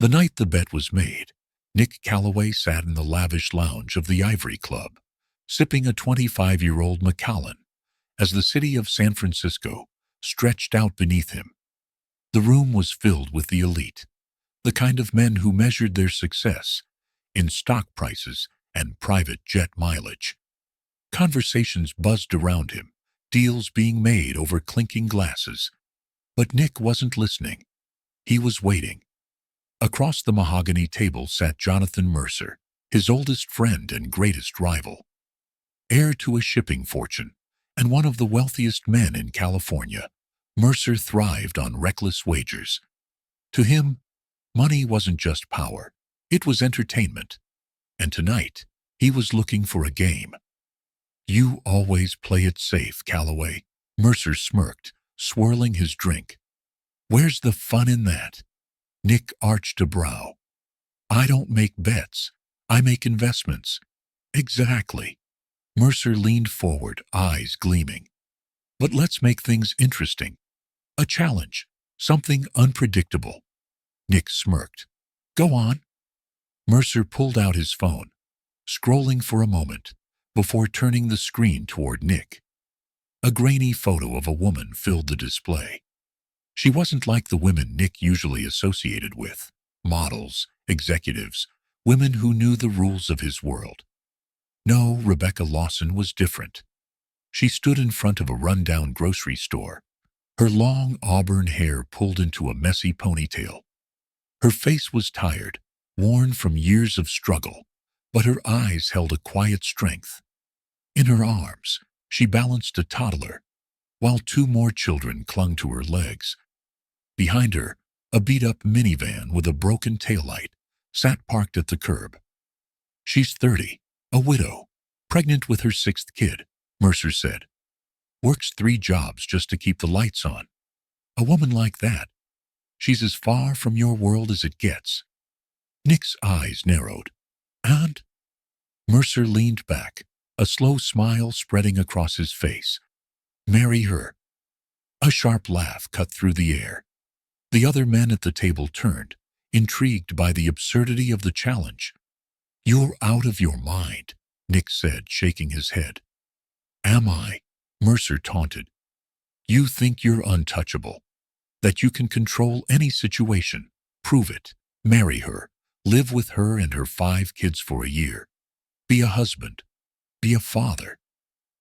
The night the bet was made, Nick Calloway sat in the lavish lounge of the Ivory Club, sipping a 25-year-old Macallan, as the city of San Francisco stretched out beneath him. The room was filled with the elite, the kind of men who measured their success in stock prices and private jet mileage. Conversations buzzed around him, deals being made over clinking glasses. But Nick wasn't listening. He was waiting. Across the mahogany table sat Jonathan Mercer, his oldest friend and greatest rival. Heir to a shipping fortune and one of the wealthiest men in California, Mercer thrived on reckless wagers. To him, money wasn't just power, it was entertainment. And tonight, he was looking for a game. "You always play it safe, Calloway," Mercer smirked, swirling his drink. "Where's the fun in that?" Nick arched a brow. "I don't make bets. I make investments." "Exactly." Mercer leaned forward, eyes gleaming. "But let's make things interesting. A challenge, something unpredictable." Nick smirked. "Go on." Mercer pulled out his phone, scrolling for a moment before turning the screen toward Nick. A grainy photo of a woman filled the display. She wasn't like the women Nick usually associated with: models, executives, women who knew the rules of his world. No, Rebecca Lawson was different. She stood in front of a rundown grocery store, her long auburn hair pulled into a messy ponytail. Her face was tired, worn from years of struggle, but her eyes held a quiet strength. In her arms, she balanced a toddler, while two more children clung to her legs. Behind her, a beat-up minivan with a broken taillight sat parked at the curb. "She's 30, a widow, pregnant with her sixth kid," Mercer said. "Works 3 jobs just to keep the lights on. A woman like that, she's as far from your world as it gets." Nick's eyes narrowed. "And?" Mercer leaned back, a slow smile spreading across his face. "Marry her." A sharp laugh cut through the air. The other men at the table turned, intrigued by the absurdity of the challenge. "You're out of your mind," Nick said, shaking his head. "Am I?" Mercer taunted. "You think you're untouchable, that you can control any situation. Prove it. Marry her. Live with her and her 5 kids for a year. Be a husband. Be a father.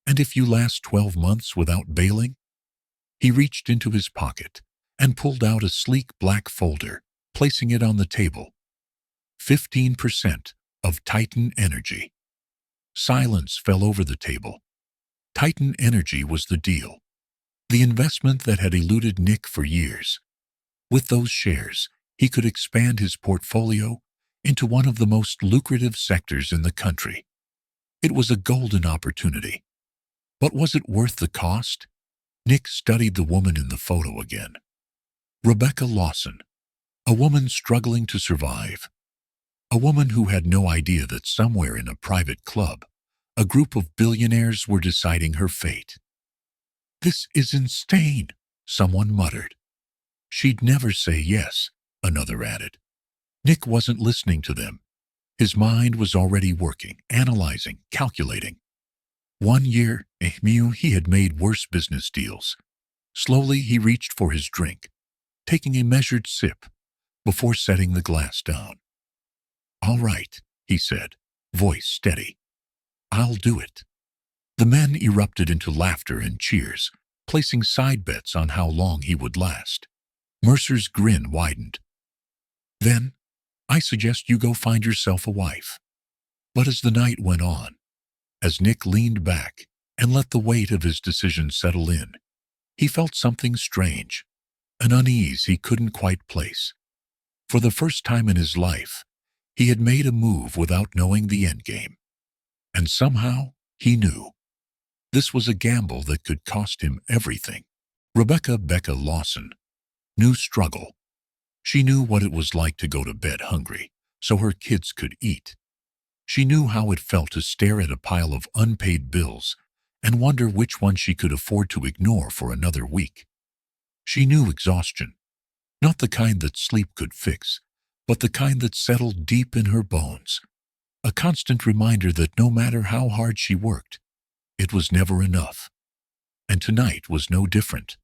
And if you last 12 months without bailing?" He reached into his pocket and pulled out a sleek black folder, placing it on the table. 15% of Titan Energy. Silence fell over the table. Titan Energy was the deal. The investment that had eluded Nick for years. With those shares, he could expand his portfolio into one of the most lucrative sectors in the country. It was a golden opportunity. But was it worth the cost? Nick studied the woman in the photo again. Rebecca Lawson, a woman struggling to survive. A woman who had no idea that somewhere in a private club, a group of billionaires were deciding her fate. "This is insane," someone muttered. "She'd never say yes," another added. Nick wasn't listening to them. His mind was already working, analyzing, calculating. 1 year, he had made worse business deals. Slowly, he reached for his drink, taking a measured sip before setting the glass down. "All right," he said, voice steady. "I'll do it." The men erupted into laughter and cheers, placing side bets on how long he would last. Mercer's grin widened. "Then, I suggest you go find yourself a wife." But as the night went on, as Nick leaned back and let the weight of his decision settle in, he felt something strange, an unease he couldn't quite place. For the first time in his life, he had made a move without knowing the endgame. And somehow, he knew. This was a gamble that could cost him everything. Becca Lawson knew struggle. She knew what it was like to go to bed hungry so her kids could eat. She knew how it felt to stare at a pile of unpaid bills and wonder which one she could afford to ignore for another week. She knew exhaustion, not the kind that sleep could fix, but the kind that settled deep in her bones. A constant reminder that no matter how hard she worked, it was never enough. And tonight was no different.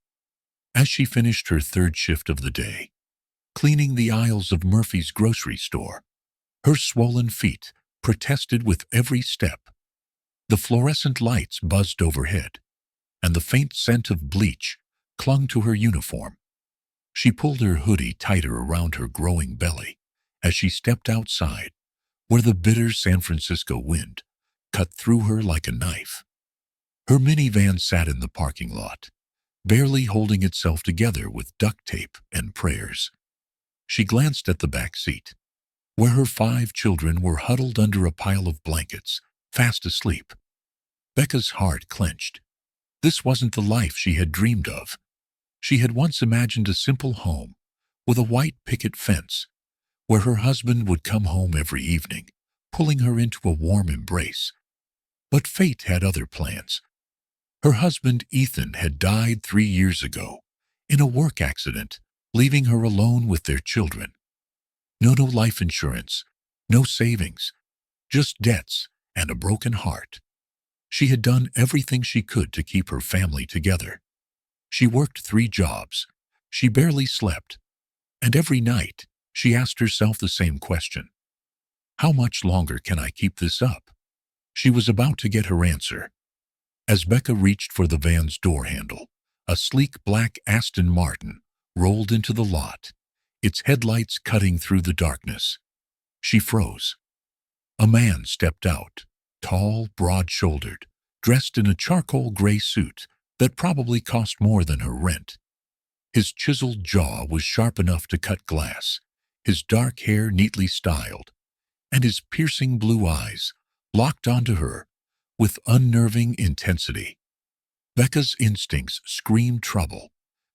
As she finished her third shift of the day, cleaning the aisles of Murphy's grocery store, her swollen feet protested with every step. The fluorescent lights buzzed overhead, and the faint scent of bleach clung to her uniform. She pulled her hoodie tighter around her growing belly as she stepped outside, where the bitter San Francisco wind cut through her like a knife. Her minivan sat in the parking lot, barely holding itself together with duct tape and prayers. She glanced at the back seat, where her 5 children were huddled under a pile of blankets, fast asleep. Becca's heart clenched. This wasn't the life she had dreamed of. She had once imagined a simple home with a white picket fence, where her husband would come home every evening, pulling her into a warm embrace. But fate had other plans. Her husband, Ethan, had died 3 years ago in a work accident, leaving her alone with their children. No life insurance, no savings, just debts and a broken heart. She had done everything she could to keep her family together. She worked 3 jobs. She barely slept. And every night, she asked herself the same question. How much longer can I keep this up? She was about to get her answer. As Becca reached for the van's door handle, a sleek black Aston Martin rolled into the lot, its headlights cutting through the darkness. She froze. A man stepped out, tall, broad-shouldered, dressed in a charcoal gray suit that probably cost more than her rent. His chiseled jaw was sharp enough to cut glass, his dark hair neatly styled, and his piercing blue eyes locked onto her with unnerving intensity. Becca's instincts screamed trouble.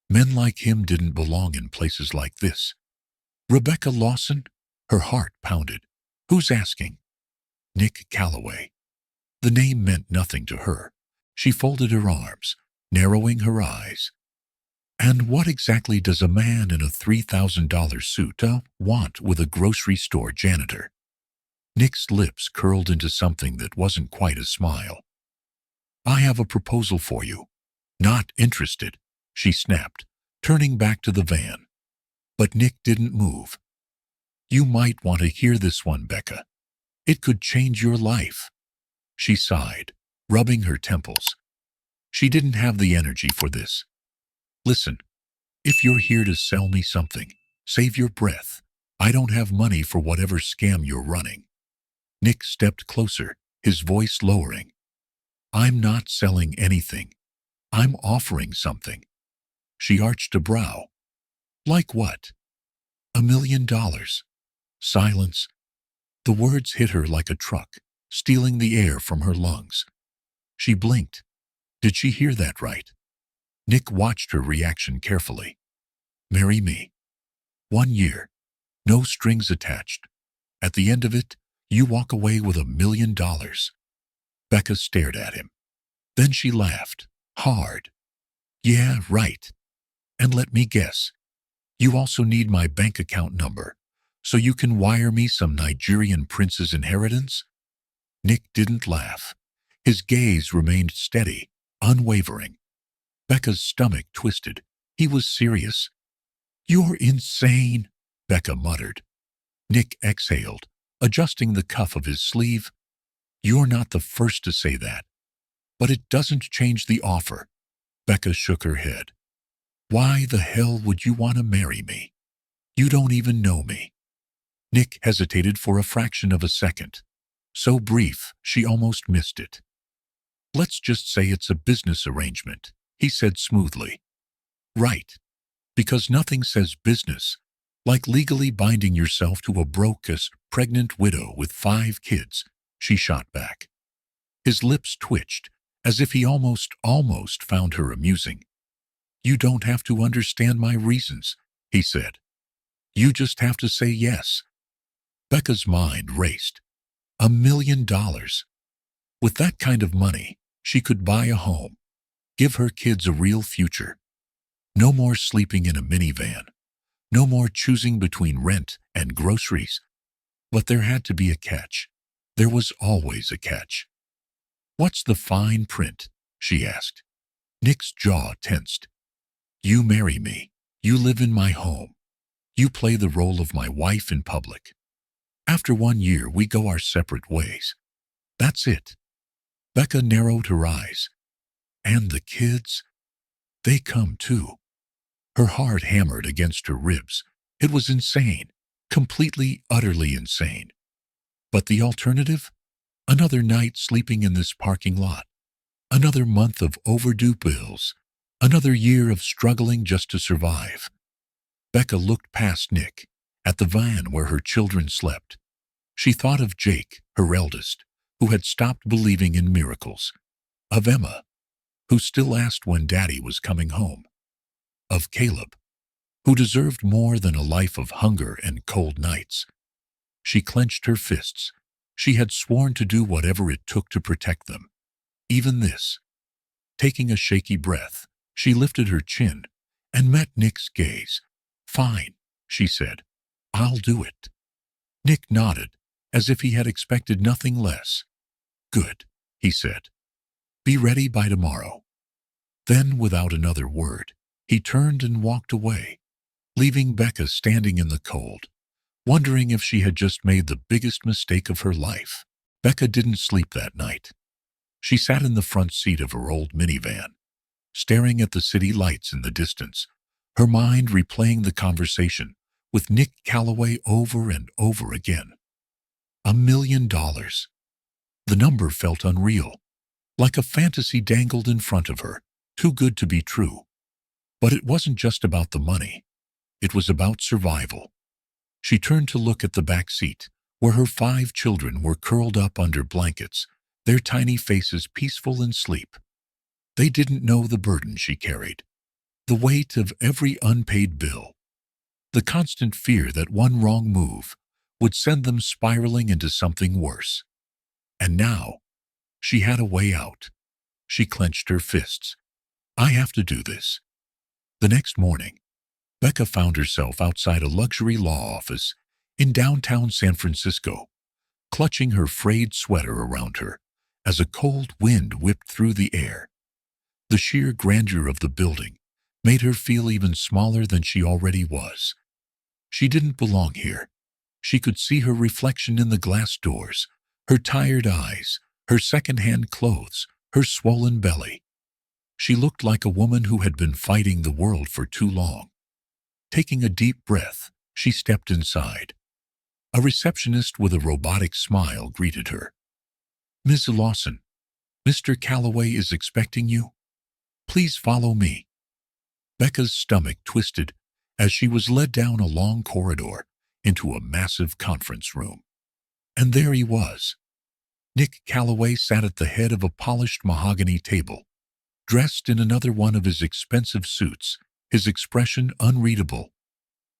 Men like him didn't belong in places like this. Rebecca Lawson? Her heart pounded. Who's asking? Nick Calloway. The name meant nothing to her. She folded her arms, narrowing her eyes. And what exactly does a man in a $3,000 suit want with a grocery store janitor? Nick's lips curled into something that wasn't quite a smile. I have a proposal for you. Not interested, she snapped, turning back to the van. But Nick didn't move. You might want to hear this one, Becca. It could change your life. She sighed, rubbing her temples. She didn't have the energy for this. Listen, if you're here to sell me something, save your breath. I don't have money for whatever scam you're running. Nick stepped closer, his voice lowering. I'm not selling anything. I'm offering something. She arched a brow. Like what? $1 million. Silence. The words hit her like a truck, stealing the air from her lungs. She blinked. Did she hear that right? Nick watched her reaction carefully. Marry me. 1 year. No strings attached. At the end of it, you walk away with $1 million. Becca stared at him. Then she laughed, hard. Yeah, right. And let me guess. You also need my bank account number, so you can wire me some Nigerian prince's inheritance? Nick didn't laugh. His gaze remained steady, unwavering. Becca's stomach twisted. He was serious. You're insane, Becca muttered. Nick exhaled, adjusting the cuff of his sleeve. You're not the first to say that. But it doesn't change the offer. Becca shook her head. Why the hell would you want to marry me? You don't even know me. Nick hesitated for a fraction of a second. So brief, she almost missed it. Let's just say it's a business arrangement, he said smoothly. Right. Because nothing says business like legally binding yourself to a broke-ass pregnant widow with 5 kids, she shot back. His lips twitched, as if he almost found her amusing. You don't have to understand my reasons, he said. You just have to say yes. Becca's mind raced. $1 million. With that kind of money, she could buy a home, give her kids a real future. No more sleeping in a minivan. No more choosing between rent and groceries. But there had to be a catch. There was always a catch. "What's the fine print?" she asked. Nick's jaw tensed. "You marry me. You live in my home. You play the role of my wife in public. After 1 year, we go our separate ways. That's it." Becca narrowed her eyes. "And the kids? They come too." Her heart hammered against her ribs. It was insane. Completely, utterly insane. But the alternative? Another night sleeping in this parking lot. Another month of overdue bills. Another year of struggling just to survive. Becca looked past Nick, at the van where her children slept. She thought of Jake, her eldest, who had stopped believing in miracles. Of Emma, who still asked when Daddy was coming home. Of Caleb, who deserved more than a life of hunger and cold nights. She clenched her fists. She had sworn to do whatever it took to protect them. Even this. Taking a shaky breath, she lifted her chin and met Nick's gaze. "Fine," she said. "I'll do it." Nick nodded, as if he had expected nothing less. "Good," he said. "Be ready by tomorrow." Then, without another word, he turned and walked away, leaving Becca standing in the cold, wondering if she had just made the biggest mistake of her life. Becca didn't sleep that night. She sat in the front seat of her old minivan, staring at the city lights in the distance, her mind replaying the conversation with Nick Calloway over and over again. $1 million. The number felt unreal, like a fantasy dangled in front of her, too good to be true. But it wasn't just about the money. It was about survival. She turned to look at the back seat, where her 5 children were curled up under blankets, their tiny faces peaceful in sleep. They didn't know the burden she carried, the weight of every unpaid bill, the constant fear that one wrong move would send them spiraling into something worse. And now, she had a way out. She clenched her fists. "I have to do this." The next morning, Becca found herself outside a luxury law office in downtown San Francisco, clutching her frayed sweater around her as a cold wind whipped through the air. The sheer grandeur of the building made her feel even smaller than she already was. She didn't belong here. She could see her reflection in the glass doors, her tired eyes, her second-hand clothes, her swollen belly. She looked like a woman who had been fighting the world for too long. Taking a deep breath, she stepped inside. A receptionist with a robotic smile greeted her. "Ms. Lawson, Mr. Calloway is expecting you. Please follow me." Becca's stomach twisted as she was led down a long corridor into a massive conference room. And there he was. Nick Calloway sat at the head of a polished mahogany table, dressed in another one of his expensive suits, his expression unreadable.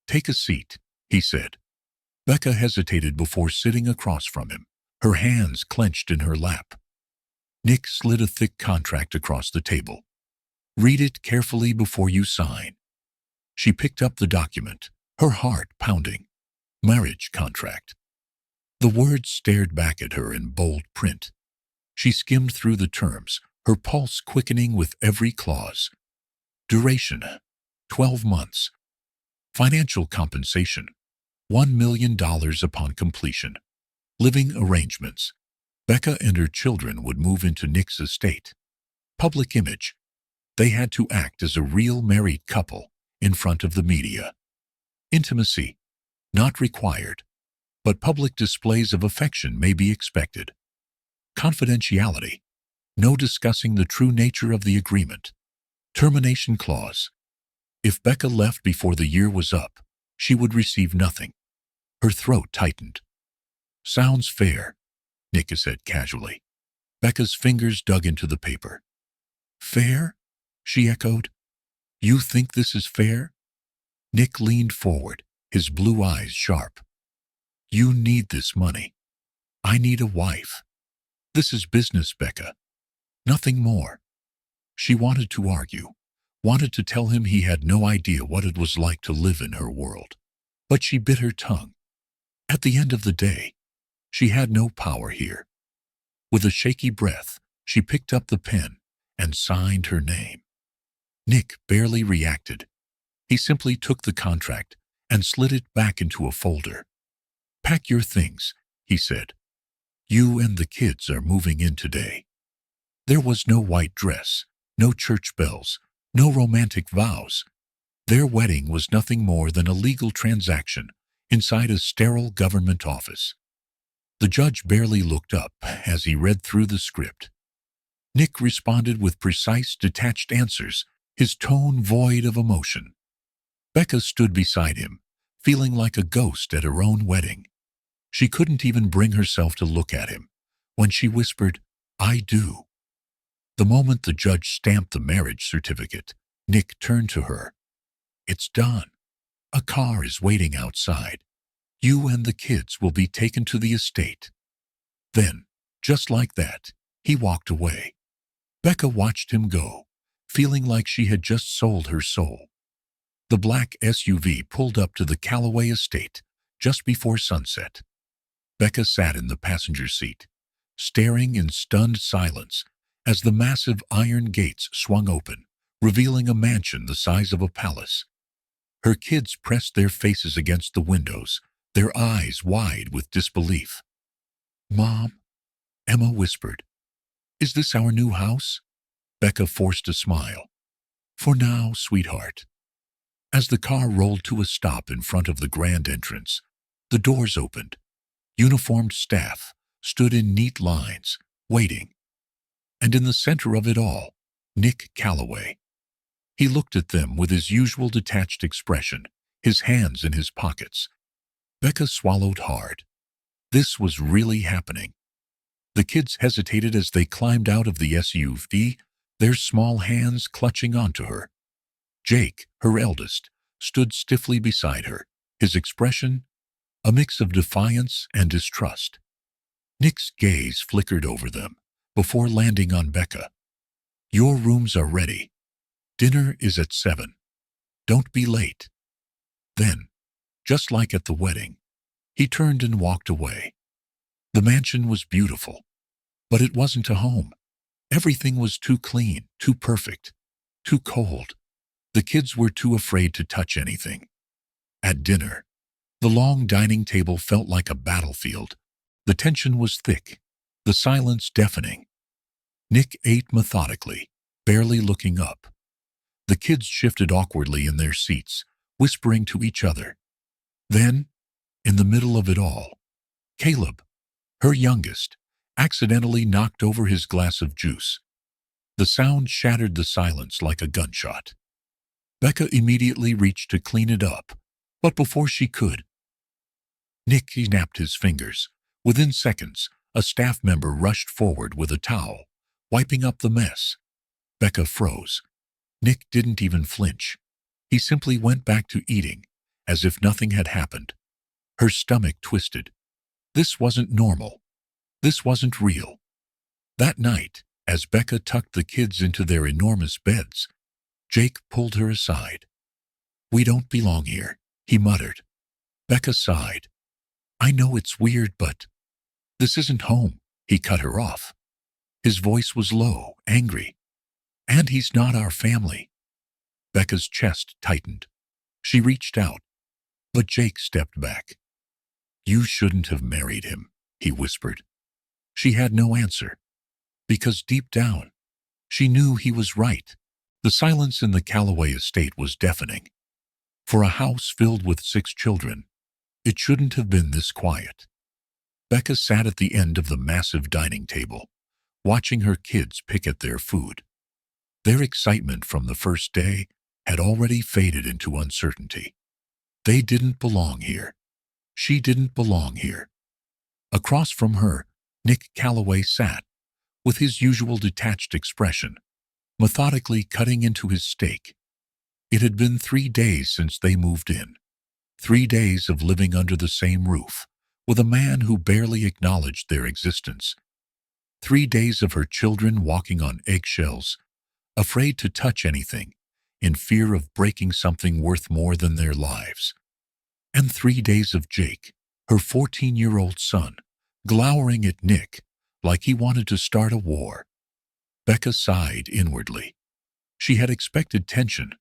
"Take a seat," he said. Becca hesitated before sitting across from him, her hands clenched in her lap. Nick slid a thick contract across the table. "Read it carefully before you sign." She picked up the document, her heart pounding. Marriage contract. The words stared back at her in bold print. She skimmed through the terms, her pulse quickening with every clause. Duration, 12 months. Financial compensation, $1 million upon completion. Living arrangements. Becca and her children would move into Nick's estate. Public image. They had to act as a real married couple in front of the media. Intimacy. Not required, but public displays of affection may be expected. Confidentiality. No discussing the true nature of the agreement. Termination clause. If Becca left before the year was up, she would receive nothing. Her throat tightened. "Sounds fair," Nick said casually. Becca's fingers dug into the paper. "Fair?" she echoed. "You think this is fair?" Nick leaned forward, his blue eyes sharp. "You need this money. I need a wife. This is business, Becca. Nothing more." She wanted to argue. wanted to tell him he had no idea what it was like to live in her world. But she bit her tongue. At the end of the day, she had no power here. With a shaky breath, she picked up the pen and signed her name. Nick barely reacted. He simply took the contract and slid it back into a folder. "Pack your things," he said. "You and the kids are moving in today." There was no white dress, no church bells, no romantic vows. Their wedding was nothing more than a legal transaction inside a sterile government office. The judge barely looked up as he read through the script. Nick responded with precise, detached answers, his tone void of emotion. Becca stood beside him, feeling like a ghost at her own wedding. She couldn't even bring herself to look at him when she whispered, "I do." The moment the judge stamped the marriage certificate, Nick turned to her. "It's done. A car is waiting outside. You and the kids will be taken to the estate." Then, just like that, he walked away. Becca watched him go, feeling like she had just sold her soul. The black SUV pulled up to the Callaway estate just before sunset. Becca sat in the passenger seat, staring in stunned silence as the massive iron gates swung open, revealing a mansion the size of a palace. Her kids pressed their faces against the windows, their eyes wide with disbelief. "Mom," Emma whispered, "is this our new house?" Becca forced a smile. "For now, sweetheart." As the car rolled to a stop in front of the grand entrance, the doors opened. Uniformed staff stood in neat lines, waiting. And in the center of it all, Nick Callaway. He looked at them with his usual detached expression, his hands in his pockets. Becca swallowed hard. This was really happening. The kids hesitated as they climbed out of the SUV, their small hands clutching onto her. Jake, her eldest, stood stiffly beside her, his expression a mix of defiance and distrust. Nick's gaze flickered over them before landing on Becca. "Your rooms are ready. Dinner is at 7. Don't be late." Then, just like at the wedding, he turned and walked away. The mansion was beautiful, but it wasn't a home. Everything was too clean, too perfect, too cold. The kids were too afraid to touch anything. At dinner, the long dining table felt like a battlefield. The tension was thick, the silence deafening. Nick ate methodically, barely looking up. The kids shifted awkwardly in their seats, whispering to each other. Then, in the middle of it all, Caleb, her youngest, accidentally knocked over his glass of juice. The sound shattered the silence like a gunshot. Becca immediately reached to clean it up, but before she could, Nick snapped his fingers. Within seconds, a staff member rushed forward with a towel, wiping up the mess. Becca froze. Nick didn't even flinch. He simply went back to eating, as if nothing had happened. Her stomach twisted. This wasn't normal. This wasn't real. That night, as Becca tucked the kids into their enormous beds, Jake pulled her aside. "We don't belong here," he muttered. Becca sighed. "I know it's weird, but this isn't home," he cut her off. His voice was low, angry. "And he's not our family." Becca's chest tightened. She reached out, but Jake stepped back. "You shouldn't have married him," he whispered. She had no answer, because deep down, she knew he was right. The silence in the Callaway estate was deafening. For a house filled with 6 children, it shouldn't have been this quiet. Becca sat at the end of the massive dining table, watching her kids pick at their food. Their excitement from the first day had already faded into uncertainty. They didn't belong here. She didn't belong here. Across from her, Nick Callaway sat, with his usual detached expression, methodically cutting into his steak. It had been 3 days since they moved in. 3 days of living under the same roof, with a man who barely acknowledged their existence. 3 days of her children walking on eggshells, afraid to touch anything, in fear of breaking something worth more than their lives. And 3 days of Jake, her 14-year-old son, glowering at Nick like he wanted to start a war. Becca sighed inwardly. She had expected tension,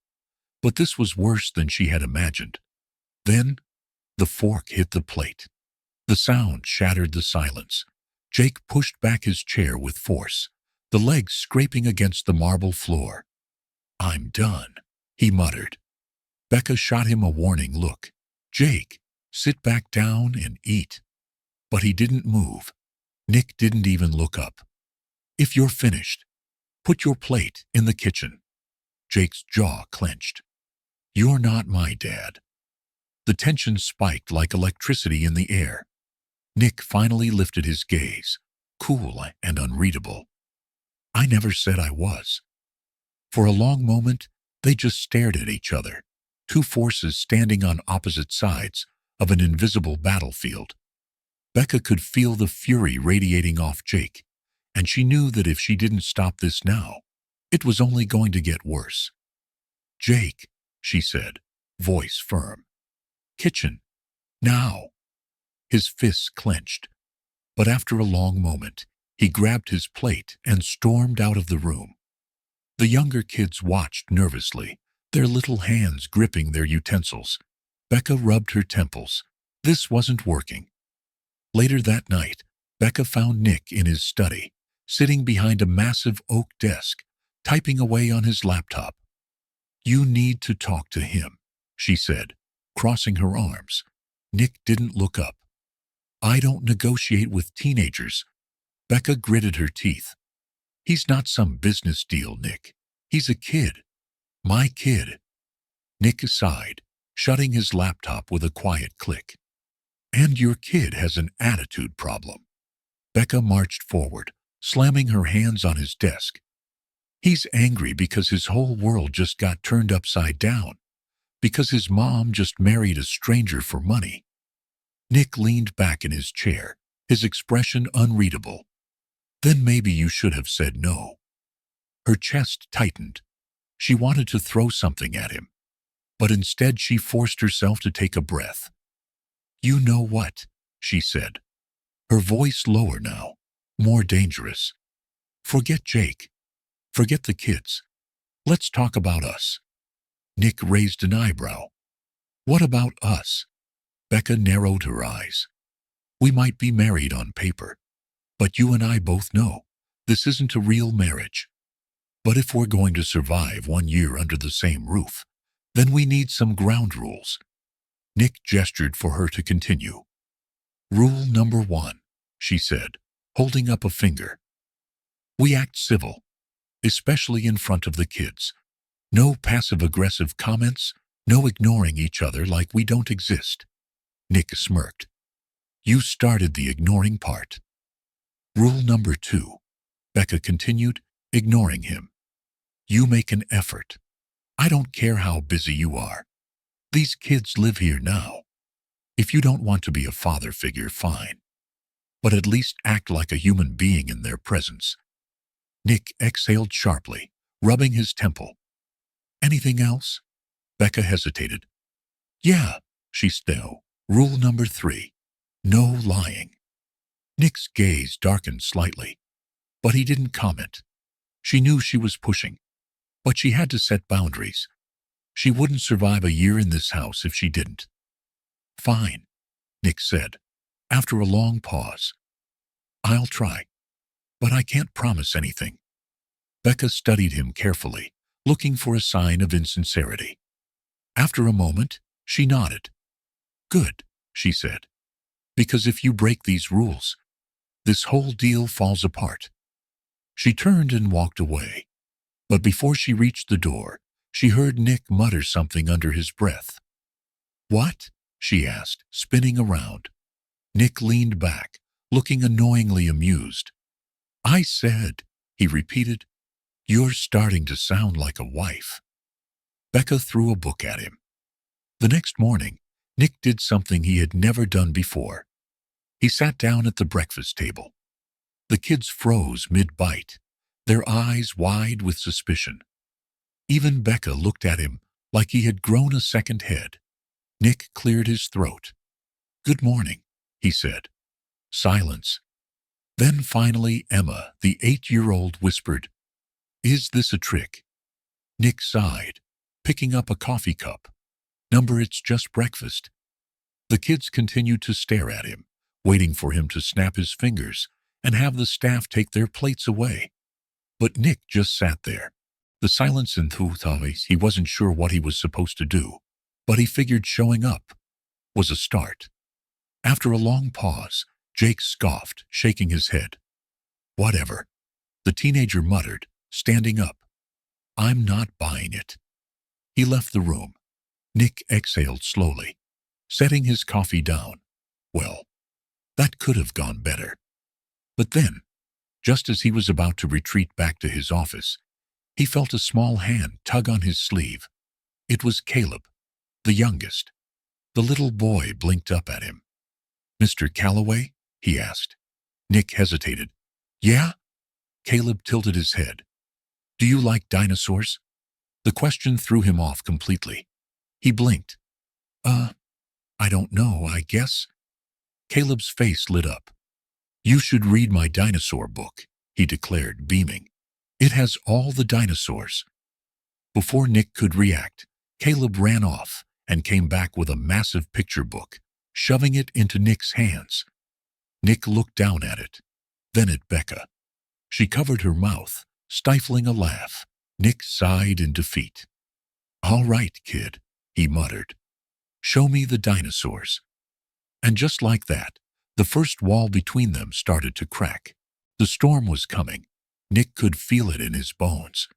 but this was worse than she had imagined. Then, the fork hit the plate. The sound shattered the silence. Jake pushed back his chair with force, the legs scraping against the marble floor. "I'm done," he muttered. Becca shot him a warning look. "Jake, sit back down and eat." But he didn't move. Nick didn't even look up. "If you're finished, put your plate in the kitchen." Jake's jaw clenched. "You're not my dad." The tension spiked like electricity in the air. Nick finally lifted his gaze, cool and unreadable. "I never said I was." For a long moment, they just stared at each other, two forces standing on opposite sides of an invisible battlefield. Becca could feel the fury radiating off Jake, and she knew that if she didn't stop this now, it was only going to get worse. "Jake," she said, voice firm. "Kitchen. Now." His fists clenched, but after a long moment, he grabbed his plate and stormed out of the room. The younger kids watched nervously, their little hands gripping their utensils. Becca rubbed her temples. This wasn't working. Later that night, Becca found Nick in his study, sitting behind a massive oak desk, typing away on his laptop. "You need to talk to him," she said, crossing her arms. Nick didn't look up. "I don't negotiate with teenagers." Becca gritted her teeth. "He's not some business deal, Nick. He's a kid. My kid." Nick sighed, shutting his laptop with a quiet click. "And your kid has an attitude problem." Becca marched forward, slamming her hands on his desk. "He's angry because his whole world just got turned upside down, because his mom just married a stranger for money." Nick leaned back in his chair, his expression unreadable. "Then maybe you should have said no." Her chest tightened. She wanted to throw something at him, but instead she forced herself to take a breath. "You know what?" she said, her voice lower now, more dangerous. "Forget Jake. Forget the kids. Let's talk about us." Nick raised an eyebrow. "What about us?" Becca narrowed her eyes. "We might be married on paper, but you and I both know this isn't a real marriage. But if we're going to survive 1 year under the same roof, then we need some ground rules." Nick gestured for her to continue. "Rule number 1, she said, holding up a finger. "We act civil, especially in front of the kids. No passive-aggressive comments, no ignoring each other like we don't exist." Nick smirked. "You started the ignoring part." "Rule number 2, Becca continued, ignoring him. "You make an effort. I don't care how busy you are. These kids live here now. If you don't want to be a father figure, fine. But at least act like a human being in their presence." Nick exhaled sharply, rubbing his temple. "Anything else?" Becca hesitated. "Yeah," she said. "Rule number 3, no lying." Nick's gaze darkened slightly, but he didn't comment. She knew she was pushing, but she had to set boundaries. She wouldn't survive 1 year in this house if she didn't. "Fine," Nick said, after a long pause. "I'll try, but I can't promise anything." Becca studied him carefully, looking for a sign of insincerity. After a moment, she nodded. "Good," she said, "because if you break these rules, this whole deal falls apart." She turned and walked away, but before she reached the door, she heard Nick mutter something under his breath. "What?" she asked, spinning around. Nick leaned back, looking annoyingly amused. "I said," he repeated, "you're starting to sound like a wife." Becca threw a book at him. The next morning, Nick did something he had never done before. He sat down at the breakfast table. The kids froze mid-bite, their eyes wide with suspicion. Even Becca looked at him like he had grown a second head. Nick cleared his throat. "Good morning," he said. Silence. Then finally Emma, the 8-year-old, whispered, "Is this a trick?" Nick sighed, picking up a coffee cup. "Number, it's just breakfast." The kids continued to stare at him, waiting for him to snap his fingers and have the staff take their plates away. But Nick just sat there. The silence enthusiasm, he wasn't sure what he was supposed to do, but he figured showing up was a start. After a long pause, Jake scoffed, shaking his head. "Whatever," the teenager muttered, standing up. "I'm not buying it." He left the room. Nick exhaled slowly, setting his coffee down. Well, that could have gone better. But then, just as he was about to retreat back to his office, he felt a small hand tug on his sleeve. It was Caleb, the youngest. The little boy blinked up at him. "Mr. Calloway?" he asked. Nick hesitated. "Yeah?" Caleb tilted his head. "Do you like dinosaurs?" The question threw him off completely. He blinked. I don't know, I guess." Caleb's face lit up. "You should read my dinosaur book," he declared, beaming. "It has all the dinosaurs." Before Nick could react, Caleb ran off and came back with a massive picture book, shoving it into Nick's hands. Nick looked down at it, then at Becca. She covered her mouth, stifling a laugh. Nick sighed in defeat. "All right, kid," he muttered. "Show me the dinosaurs." And just like that, the first wall between them started to crack. The storm was coming. Nick could feel it in his bones.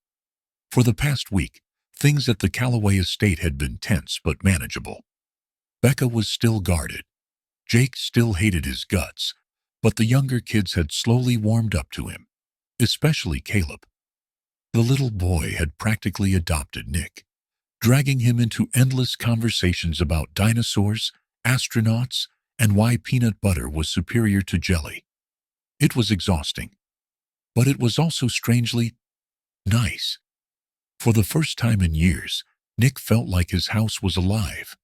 For the past week, things at the Calloway estate had been tense but manageable. Becca was still guarded. Jake still hated his guts, but the younger kids had slowly warmed up to him, especially Caleb. The little boy had practically adopted Nick, dragging him into endless conversations about dinosaurs, astronauts, and why peanut butter was superior to jelly. It was exhausting, but it was also strangely nice. For the first time in years, Nick felt like his house was alive.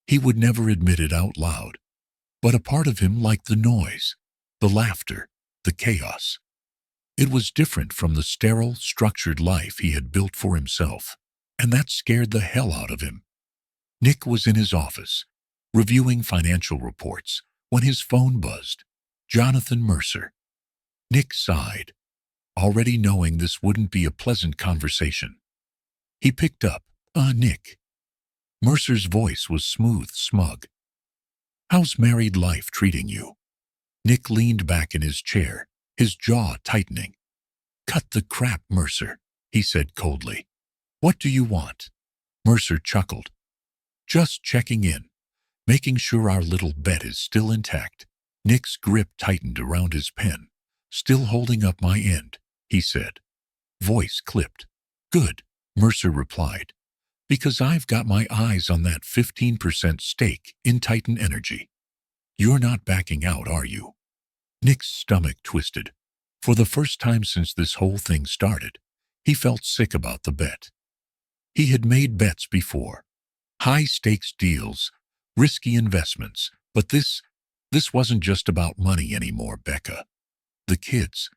He would never admit it out loud, but a part of him liked the noise, the laughter, the chaos. It was different from the sterile, structured life he had built for himself, and that scared the hell out of him. Nick was in his office, reviewing financial reports, when his phone buzzed. Jonathan Mercer. Nick sighed, already knowing this wouldn't be a pleasant conversation. He picked up. Nick." Mercer's voice was smooth, smug. "How's married life treating you?" Nick leaned back in his chair, his jaw tightening. "Cut the crap, Mercer," he said coldly. "What do you want?" Mercer chuckled. "Just checking in, making sure our little bet is still intact." Nick's grip tightened around his pen. "Still holding up my end," he said. Voice clipped. "Good," Mercer replied, "because I've got my eyes on that 15% stake in Titan Energy. You're not backing out, are you?" Nick's stomach twisted. For the first time since this whole thing started, he felt sick about the bet. He had made bets before. High-stakes deals, risky investments, but this wasn't just about money anymore, Becca. The kids,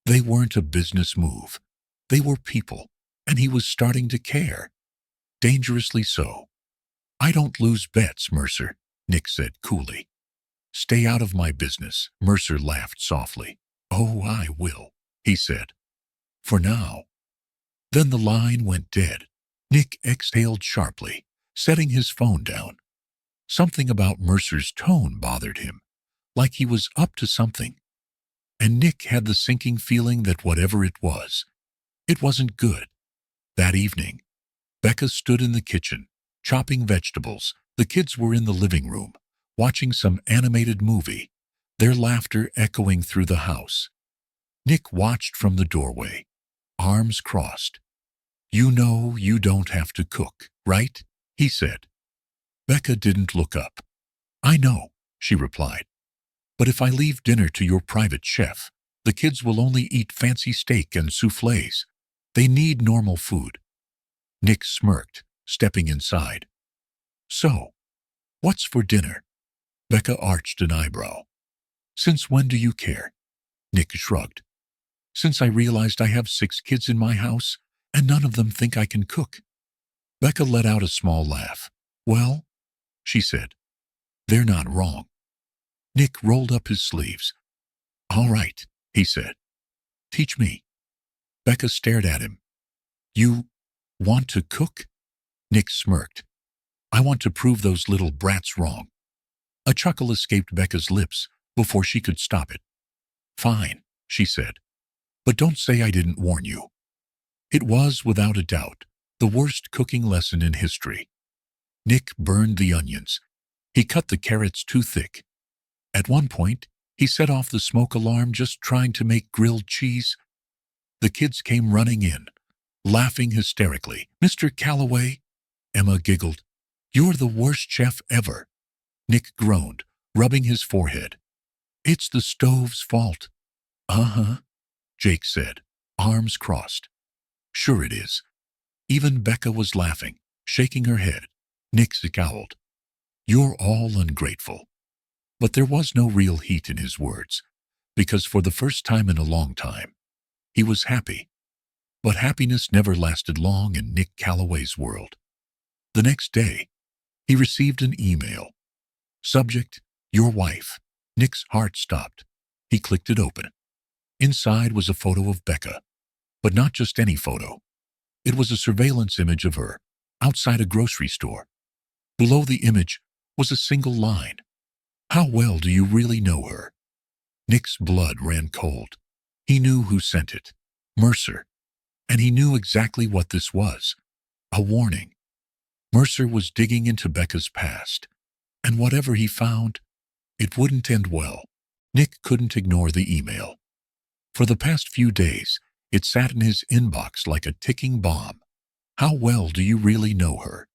they weren't a business move. They were people, and he was starting to care. Dangerously so. "I don't lose bets, Mercer," Nick said coolly. "Stay out of my business," Mercer laughed softly. "Oh, I will," he said. "For now." Then the line went dead. Nick exhaled sharply, setting his phone down. Something about Mercer's tone bothered him, like he was up to something. And Nick had the sinking feeling that whatever it was, it wasn't good. That evening, Becca stood in the kitchen, chopping vegetables. The kids were in the living room, watching some animated movie, their laughter echoing through the house. Nick watched from the doorway, arms crossed. "You know you don't have to cook, right?" he said. Becca didn't look up. "I know," she replied. "But if I leave dinner to your private chef, the kids will only eat fancy steak and soufflés. They need normal food." Nick smirked, stepping inside. So, what's for dinner? Becca arched an eyebrow. Since when do you care? Nick shrugged. Since I realized I have 6 kids in my house, and none of them think I can cook. Becca let out a small laugh. Well, she said, they're not wrong. Nick rolled up his sleeves. All right, he said. Teach me. Becca stared at him. You want to cook? Nick smirked. I want to prove those little brats wrong. A chuckle escaped Becca's lips before she could stop it. Fine, she said. But don't say I didn't warn you. It was, without a doubt, the worst cooking lesson in history. Nick burned the onions. He cut the carrots too thick. At one point, he set off the smoke alarm just trying to make grilled cheese. The kids came running in, laughing hysterically. Mr. Calloway, Emma giggled. You're the worst chef ever. Nick groaned, rubbing his forehead. It's the stove's fault. Uh-huh, Jake said, arms crossed. Sure it is. Even Becca was laughing, shaking her head. Nick scowled. You're all ungrateful. But there was no real heat in his words, because for the first time in a long time, he was happy. But happiness never lasted long in Nick Calloway's world. The next day, he received an email. Subject, your wife. Nick's heart stopped. He clicked it open. Inside was a photo of Becca, but not just any photo. It was a surveillance image of her, outside a grocery store. Below the image was a single line. How well do you really know her? Nick's blood ran cold. He knew who sent it. Mercer. And he knew exactly what this was. A warning. Mercer was digging into Becca's past. And whatever he found, it wouldn't end well. Nick couldn't ignore the email. For the past few days, it sat in his inbox like a ticking bomb. How well do you really know her?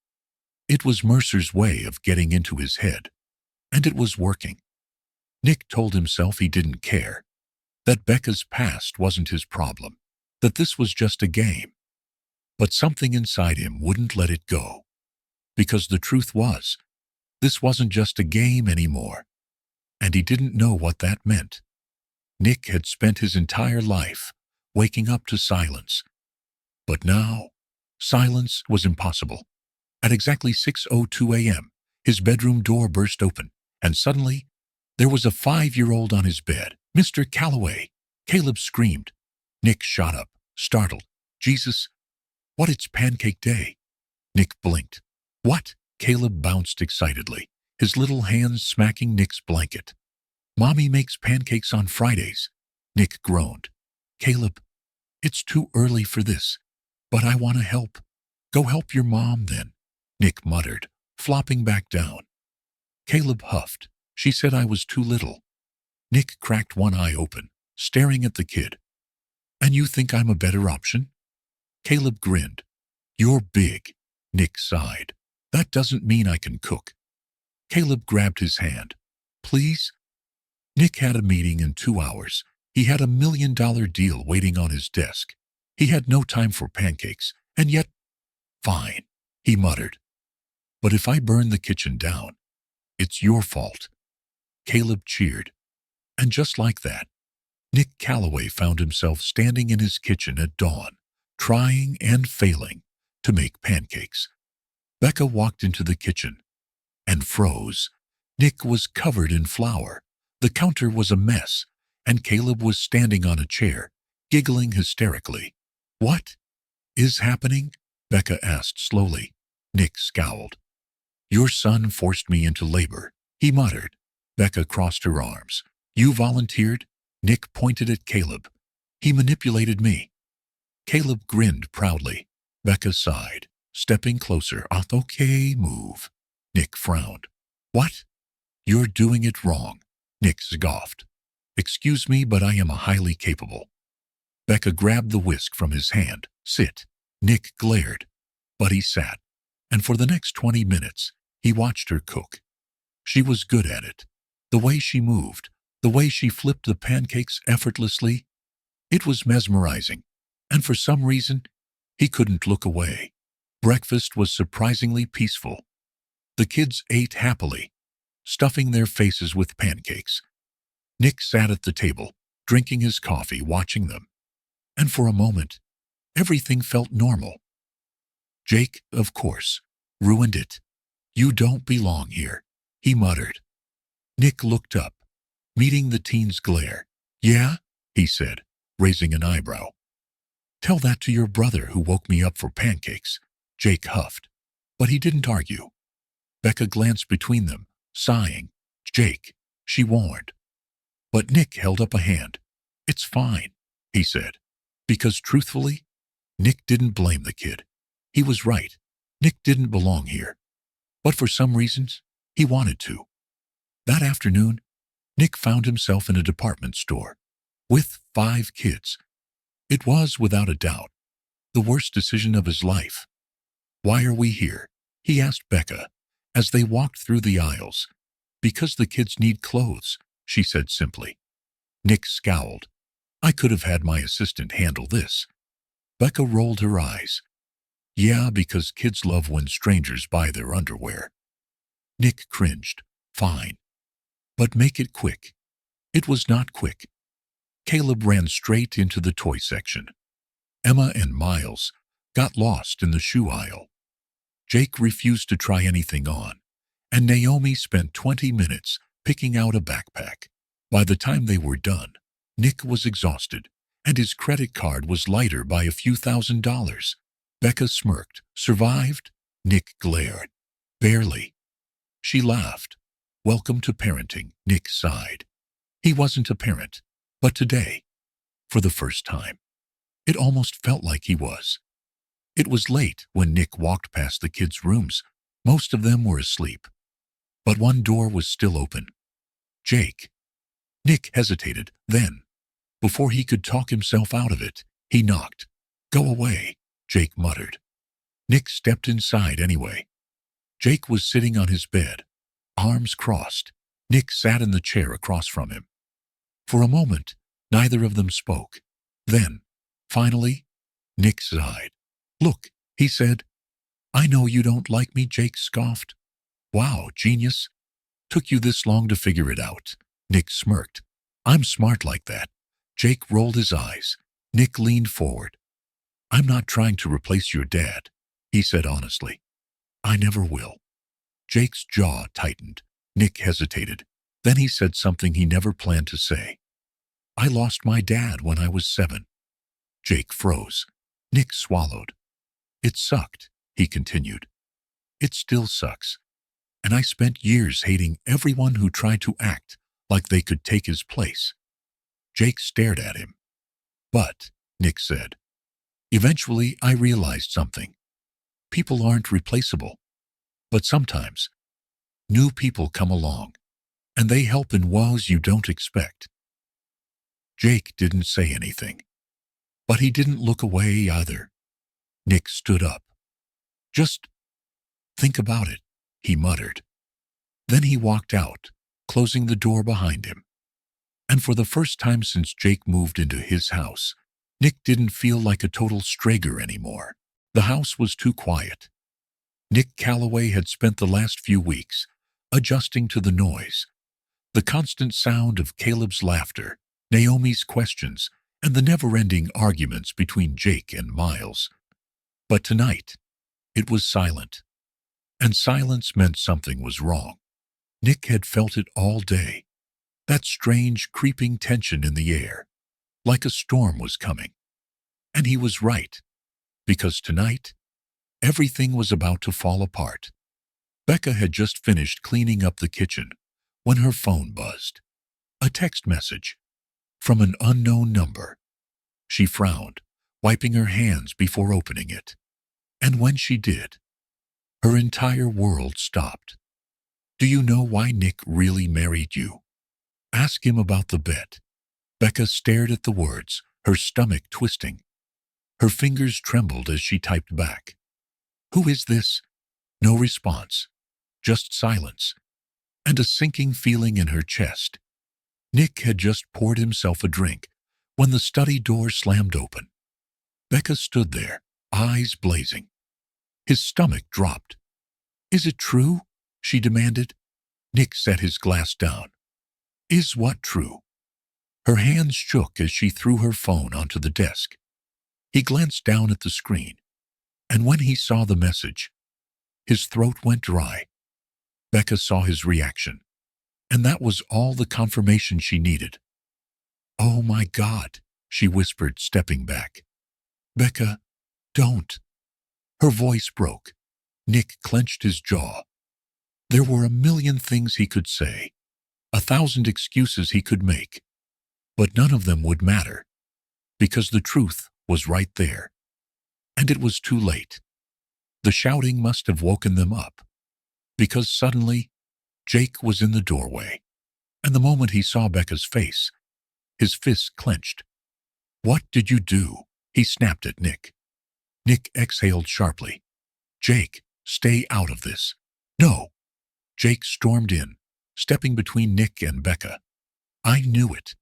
It was Mercer's way of getting into his head. And it was working. Nick told himself he didn't care. That Becca's past wasn't his problem. That this was just a game. But something inside him wouldn't let it go. Because the truth was, this wasn't just a game anymore. And he didn't know what that meant. Nick had spent his entire life waking up to silence. But now, silence was impossible. At exactly 6:02 a.m., his bedroom door burst open, and suddenly, there was a 5-year-old on his bed. Mr. Calloway, Caleb screamed. Nick shot up, startled. Jesus, what, it's pancake day? Nick blinked. What? Caleb bounced excitedly, his little hands smacking Nick's blanket. Mommy makes pancakes on Fridays. Nick groaned. Caleb, it's too early for this, but I want to help. Go help your mom then, Nick muttered, flopping back down. Caleb huffed. She said I was too little. Nick cracked one eye open, staring at the kid. And you think I'm a better option? Caleb grinned. You're big, Nick sighed. That doesn't mean I can cook. Caleb grabbed his hand. Please? Nick had a meeting in 2 hours. He had $1 million deal waiting on his desk. He had no time for pancakes, and yet, fine, he muttered. But if I burn the kitchen down, it's your fault. Caleb cheered. And just like that, Nick Calloway found himself standing in his kitchen at dawn, trying and failing to make pancakes. Becca walked into the kitchen and froze. Nick was covered in flour. The counter was a mess, and Caleb was standing on a chair, giggling hysterically. What is happening? Becca asked slowly. Nick scowled. Your son forced me into labor, he muttered. Becca crossed her arms. You volunteered? Nick pointed at Caleb. He manipulated me. Caleb grinned proudly. Becca sighed, stepping closer. Okay, move. Nick frowned. What? You're doing it wrong. Nick scoffed. Excuse me, but I am highly capable. Becca grabbed the whisk from his hand. Sit. Nick glared. But he sat, and for the next 20 minutes, he watched her cook. She was good at it. The way she moved, the way she flipped the pancakes effortlessly, it was mesmerizing, and for some reason, he couldn't look away. Breakfast was surprisingly peaceful. The kids ate happily, stuffing their faces with pancakes. Nick sat at the table, drinking his coffee, watching them. And for a moment, everything felt normal. Jake, of course, ruined it. "You don't belong here," he muttered. Nick looked up, meeting the teen's glare. "Yeah?" he said, raising an eyebrow. "Tell that to your brother who woke me up for pancakes," Jake huffed. But he didn't argue. Becca glanced between them, sighing. "Jake," she warned. But Nick held up a hand. "It's fine," he said, because truthfully, Nick didn't blame the kid. He was right. Nick didn't belong here. But for some reasons, he wanted to. That afternoon, Nick found himself in a department store with 5 kids. It was, without a doubt, the worst decision of his life. "Why are we here?" he asked Becca as they walked through the aisles. "Because the kids need clothes," she said simply. Nick scowled. "I could have had my assistant handle this." Becca rolled her eyes. "Yeah, because kids love when strangers buy their underwear." Nick cringed. "Fine. But make it quick." It was not quick. Caleb ran straight into the toy section. Emma and Miles got lost in the shoe aisle. Jake refused to try anything on, and Naomi spent 20 minutes picking out a backpack. By the time they were done, Nick was exhausted, and his credit card was lighter by a few $1,000s. Becca smirked. "Survived?" Nick glared. "Barely." She laughed. "Welcome to parenting," Nick sighed. He wasn't a parent, but today, for the first time, it almost felt like he was. It was late when Nick walked past the kids' rooms. Most of them were asleep, but one door was still open. "Jake." Nick hesitated. Then, before he could talk himself out of it, he knocked. "Go away," Jake muttered. Nick stepped inside anyway. Jake was sitting on his bed, arms crossed. Nick sat in the chair across from him. For a moment, neither of them spoke. Then, finally, Nick sighed. "Look," he said. "I know you don't like me," Jake scoffed. "Wow, genius. Took you this long to figure it out." Nick smirked. "I'm smart like that." Jake rolled his eyes. Nick leaned forward. "I'm not trying to replace your dad," he said honestly. "I never will." Jake's jaw tightened. Nick hesitated. Then he said something he never planned to say. "I lost my dad when I was 7. Jake froze. Nick swallowed. "It sucked," he continued. "It still sucks. And I spent years hating everyone who tried to act like they could take his place." Jake stared at him. "But," Nick said, "eventually I realized something. People aren't replaceable. But sometimes, new people come along, and they help in ways you don't expect." Jake didn't say anything, but he didn't look away either. Nick stood up. "Just think about it," he muttered. Then he walked out, closing the door behind him. And for the first time since Jake moved into his house, Nick didn't feel like a total stranger anymore. The house was too quiet. Nick Calloway had spent the last few weeks adjusting to the noise, the constant sound of Caleb's laughter, Naomi's questions, and the never-ending arguments between Jake and Miles. But tonight, it was silent. And silence meant something was wrong. Nick had felt it all day. That strange, creeping tension in the air, like a storm was coming. And he was right, because tonight, everything was about to fall apart. Becca had just finished cleaning up the kitchen when her phone buzzed. A text message from an unknown number. She frowned, wiping her hands before opening it. And when she did, her entire world stopped. "Do you know why Nick really married you? Ask him about the bet." Becca stared at the words, her stomach twisting. Her fingers trembled as she typed back. "Who is this?" No response, just silence, and a sinking feeling in her chest. Nick had just poured himself a drink when the study door slammed open. Becca stood there, eyes blazing. His stomach dropped. "Is it true?" she demanded. Nick set his glass down. "Is what true?" Her hands shook as she threw her phone onto the desk. He glanced down at the screen, and when he saw the message, his throat went dry. Becca saw his reaction, and that was all the confirmation she needed. "Oh my God," she whispered, stepping back. "Becca, don't." Her voice broke. Nick clenched his jaw. There were a million things he could say, 1,000 excuses he could make, but none of them would matter, because the truth was right there. And it was too late. The shouting must have woken them up, because suddenly Jake was in the doorway, and the moment he saw Becca's face, his fists clenched. "What did you do?" he snapped at Nick. Nick exhaled sharply. "Jake, stay out of this." "No." Jake stormed in, stepping between Nick and Becca. "I knew it.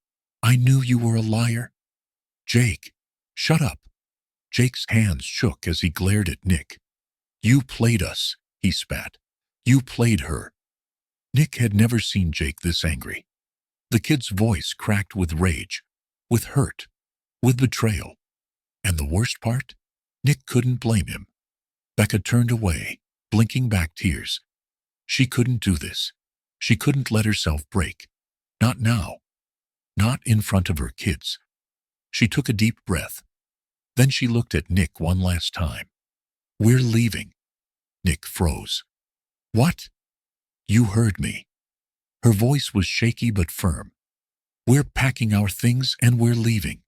I knew you were a liar." "Jake, shut up." Jake's hands shook as he glared at Nick. "You played us," he spat. "You played her." Nick had never seen Jake this angry. The kid's voice cracked with rage, with hurt, with betrayal. And the worst part? Nick couldn't blame him. Becca turned away, blinking back tears. She couldn't do this. She couldn't let herself break. Not now. Not in front of her kids. She took a deep breath. Then she looked at Nick one last time. "We're leaving." Nick froze. "What?" "You heard me." Her voice was shaky but firm. "We're packing our things and we're leaving."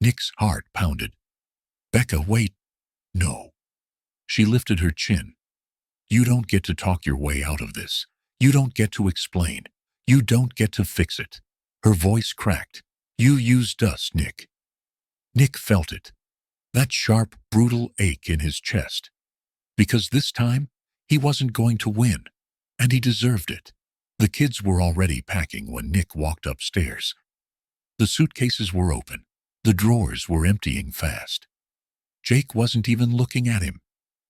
Nick's heart pounded. "Becca, wait." "No." She lifted her chin. "You don't get to talk your way out of this. You don't get to explain. You don't get to fix it." Her voice cracked. "You used us, Nick." Nick felt it. That sharp, brutal ache in his chest. Because this time, he wasn't going to win, and he deserved it. The kids were already packing when Nick walked upstairs. The suitcases were open. The drawers were emptying fast. Jake wasn't even looking at him.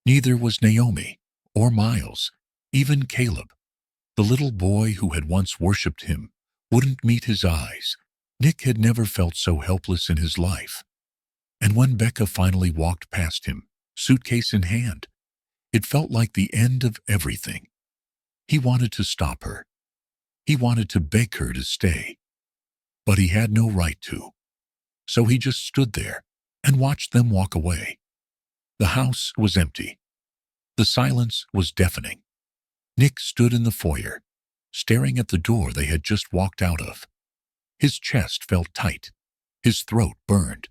Neither was Naomi, or Miles, even Caleb. The little boy who had once worshipped him wouldn't meet his eyes. Nick had never felt so helpless in his life. And when Becca finally walked past him, suitcase in hand, it felt like the end of everything. He wanted to stop her. He wanted to beg her to stay. But he had no right to. So he just stood there and watched them walk away. The house was empty. The silence was deafening. Nick stood in the foyer, staring at the door they had just walked out of. His chest felt tight. His throat burned.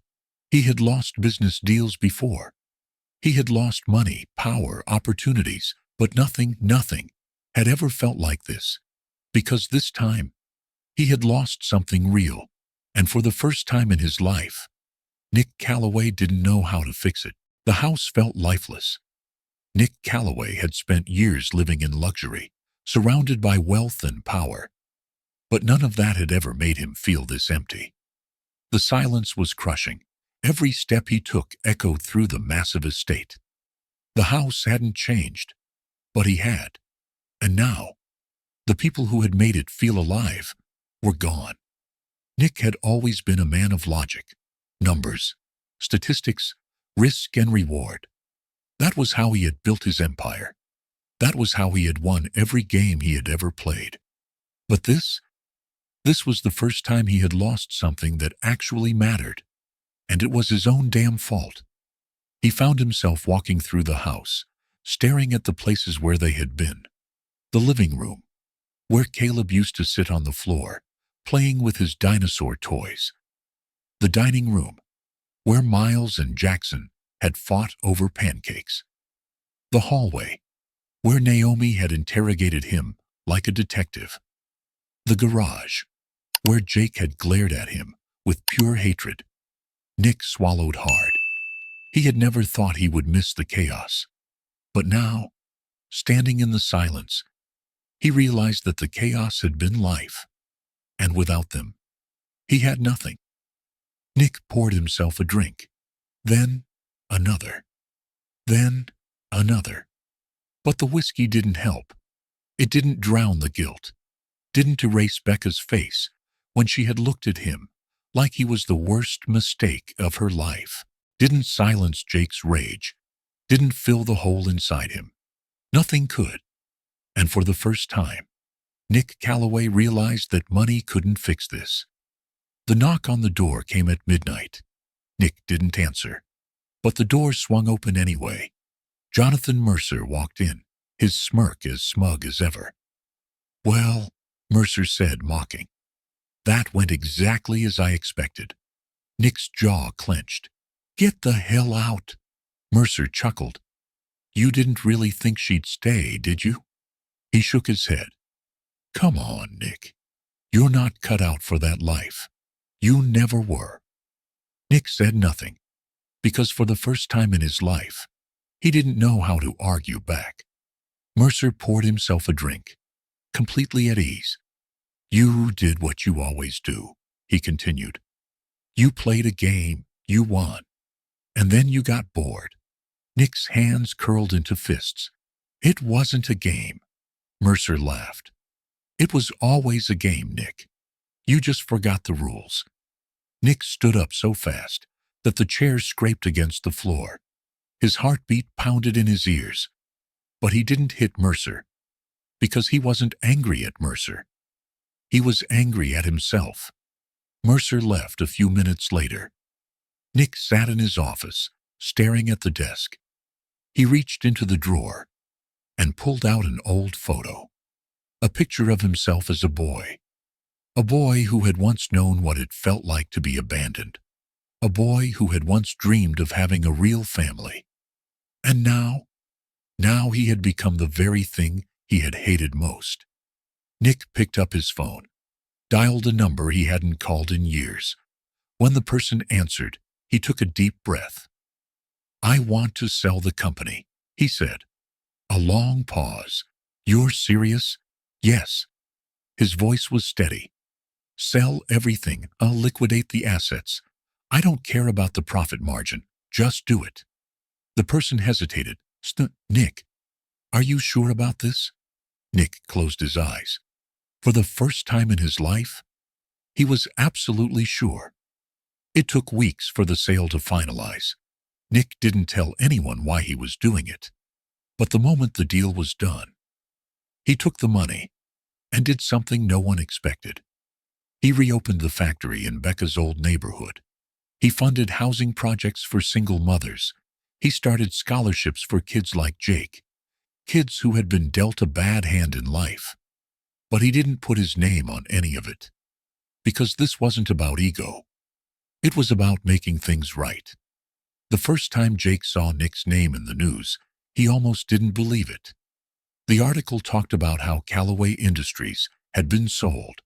He had lost business deals before. He had lost money, power, opportunities, but nothing had ever felt like this. Because this time, he had lost something real, and for the first time in his life, Nick Calloway didn't know how to fix it. The house felt lifeless. Nick Calloway had spent years living in luxury, surrounded by wealth and power. But none of that had ever made him feel this empty. The silence was crushing. Every step he took echoed through the massive estate. The house hadn't changed, but he had. And now, the people who had made it feel alive were gone. Nick had always been a man of logic, numbers, statistics, risk and reward. That was how he had built his empire. That was how he had won every game he had ever played. But this was the first time he had lost something that actually mattered. And it was his own damn fault. He found himself walking through the house, staring at the places where they had been. The living room, where Caleb used to sit on the floor, playing with his dinosaur toys. The dining room, where Miles and Jackson had fought over pancakes. The hallway, where Naomi had interrogated him like a detective. The garage, where Jake had glared at him with pure hatred. Nick swallowed hard. He had never thought he would miss the chaos. But now, standing in the silence, he realized that the chaos had been life. And without them, he had nothing. Nick poured himself a drink, then another. Then Another. But the whiskey didn't help. It didn't drown the guilt, didn't erase Becca's face when she had looked at him like he was the worst mistake of her life, didn't silence Jake's rage, didn't fill the hole inside him. Nothing could. And for the first time, Nick Calloway realized that money couldn't fix this. The knock on the door came at midnight. Nick didn't answer, but the door swung open anyway. Jonathan Mercer walked in, his smirk as smug as ever. "Well," Mercer said, mocking. "That went exactly as I expected." Nick's jaw clenched. "Get the hell out." Mercer chuckled. "You didn't really think she'd stay, did you?" He shook his head. "Come on, Nick. You're not cut out for that life. You never were." Nick said nothing, because for the first time in his life, he didn't know how to argue back. Mercer poured himself a drink, completely at ease. "You did what you always do," he continued. "You played a game, you won, and then you got bored." Nick's hands curled into fists. "It wasn't a game." Mercer laughed. "It was always a game, Nick. You just forgot the rules." Nick stood up so fast that the chair scraped against the floor. His heartbeat pounded in his ears. But he didn't hit Mercer, because he wasn't angry at Mercer. He was angry at himself. Mercer left a few minutes later. Nick sat in his office, staring at the desk. He reached into the drawer and pulled out an old photo. A picture of himself as a boy. A boy who had once known what it felt like to be abandoned. A boy who had once dreamed of having a real family. And now he had become the very thing he had hated most. Nick picked up his phone, dialed a number he hadn't called in years. When the person answered, he took a deep breath. "I want to sell the company," he said. A long pause. "You're serious?" "Yes." His voice was steady. "Sell everything. I'll liquidate the assets. I don't care about the profit margin. Just do it." The person hesitated. "Nick, are you sure about this?" Nick closed his eyes. For the first time in his life, he was absolutely sure. It took weeks for the sale to finalize. Nick didn't tell anyone why he was doing it. But the moment the deal was done, he took the money and did something no one expected. He reopened the factory in Becca's old neighborhood. He funded housing projects for single mothers. He started scholarships for kids like Jake, kids who had been dealt a bad hand in life. But he didn't put his name on any of it, because this wasn't about ego. It was about making things right. The first time Jake saw Nick's name in the news, he almost didn't believe it. The article talked about how Calloway Industries had been sold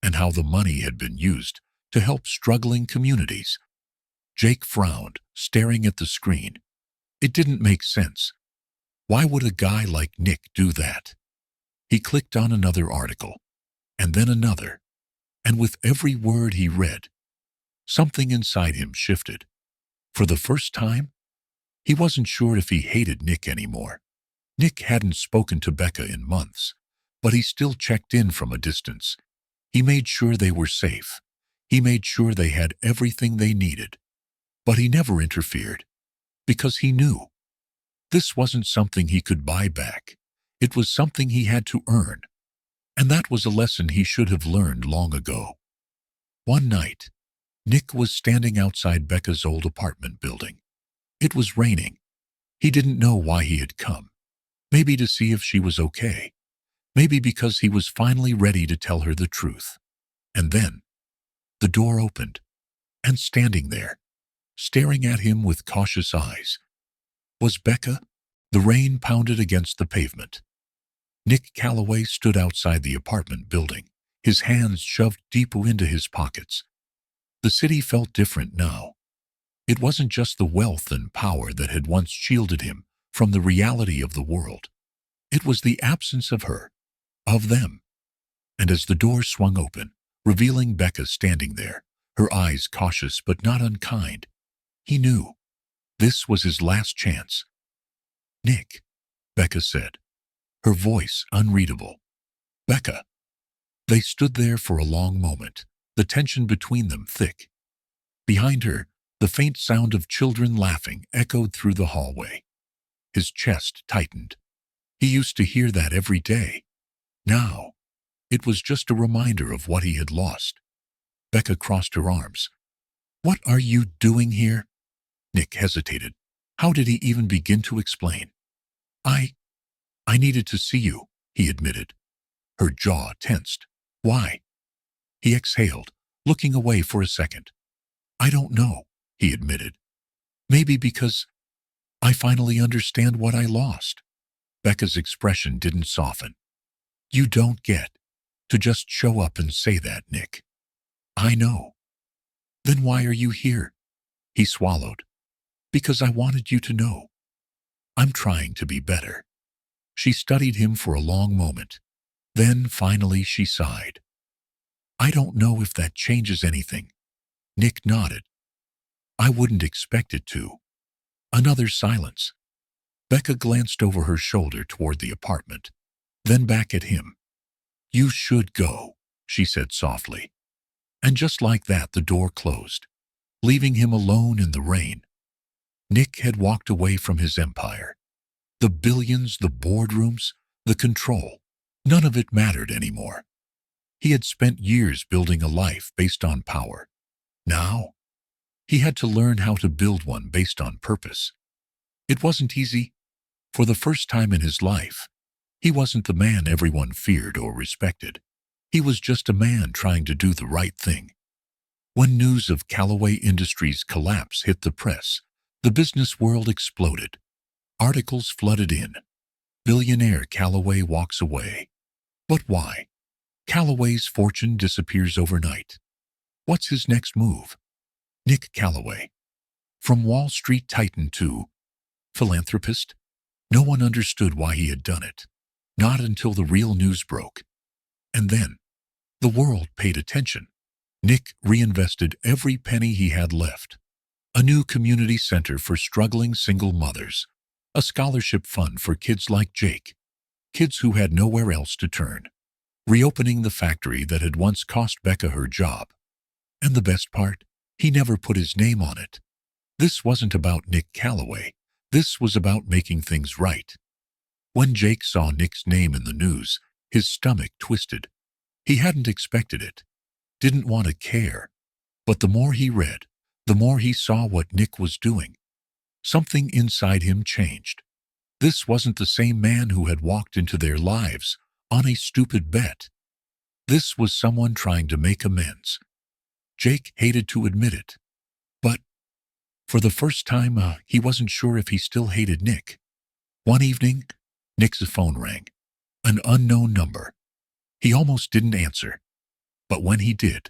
and how the money had been used to help struggling communities. Jake frowned, staring at the screen. It didn't make sense. Why would a guy like Nick do that? He clicked on another article, and then another, and with every word he read, something inside him shifted. For the first time, he wasn't sure if he hated Nick anymore. Nick hadn't spoken to Becca in months, but he still checked in from a distance. He made sure they were safe. He made sure they had everything they needed. But he never interfered, because he knew this wasn't something he could buy back. It was something he had to earn, and that was a lesson he should have learned long ago. One night, Nick was standing outside Becca's old apartment building. It was raining. He didn't know why he had come. Maybe to see if she was okay. Maybe because he was finally ready to tell her the truth. And then, the door opened, and standing there, staring at him with cautious eyes, was Becca. The rain pounded against the pavement. Nick Calloway stood outside the apartment building, his hands shoved deep into his pockets. The city felt different now. It wasn't just the wealth and power that had once shielded him from the reality of the world. It was the absence of her, of them. And as the door swung open, revealing Becca standing there, her eyes cautious but not unkind, he knew this was his last chance. Nick, Becca said, her voice unreadable. Becca. They stood there for a long moment, the tension between them thick. Behind her, the faint sound of children laughing echoed through the hallway. His chest tightened. He used to hear that every day. Now, it was just a reminder of what he had lost. Becca crossed her arms. What are you doing here? Nick hesitated. How did he even begin to explain? I needed to see you, he admitted. Her jaw tensed. Why? He exhaled, looking away for a second. I don't know, he admitted. Maybe because I finally understand what I lost. Becca's expression didn't soften. You don't get to just show up and say that, Nick. I know. Then why are you here? He swallowed. Because I wanted you to know. I'm trying to be better. She studied him for a long moment. Then, finally, she sighed. I don't know if that changes anything. Nick nodded. I wouldn't expect it to. Another silence. Becca glanced over her shoulder toward the apartment, then back at him. You should go, she said softly. And just like that, the door closed, leaving him alone in the rain. Nick had walked away from his empire. The billions, the boardrooms, the control, none of it mattered anymore. He had spent years building a life based on power. Now, he had to learn how to build one based on purpose. It wasn't easy. For the first time in his life, he wasn't the man everyone feared or respected. He was just a man trying to do the right thing. When news of Callaway Industries' collapse hit the press, the business world exploded. Articles flooded in. Billionaire Callaway walks away. But why? Callaway's fortune disappears overnight. What's his next move? Nick Callaway. From Wall Street titan to philanthropist? No one understood why he had done it. Not until the real news broke. And then, the world paid attention. Nick reinvested every penny he had left. A new community center for struggling single mothers. A scholarship fund for kids like Jake. Kids who had nowhere else to turn. Reopening the factory that had once cost Becca her job. And the best part? He never put his name on it. This wasn't about Nick Callaway. This was about making things right. When Jake saw Nick's name in the news, his stomach twisted. He hadn't expected it. Didn't want to care. But the more he read, the more he saw what Nick was doing. Something inside him changed. This wasn't the same man who had walked into their lives on a stupid bet. This was someone trying to make amends. Jake hated to admit it. But for the first time, he wasn't sure if he still hated Nick. One evening, Nick's phone rang. An unknown number. He almost didn't answer. But when he did,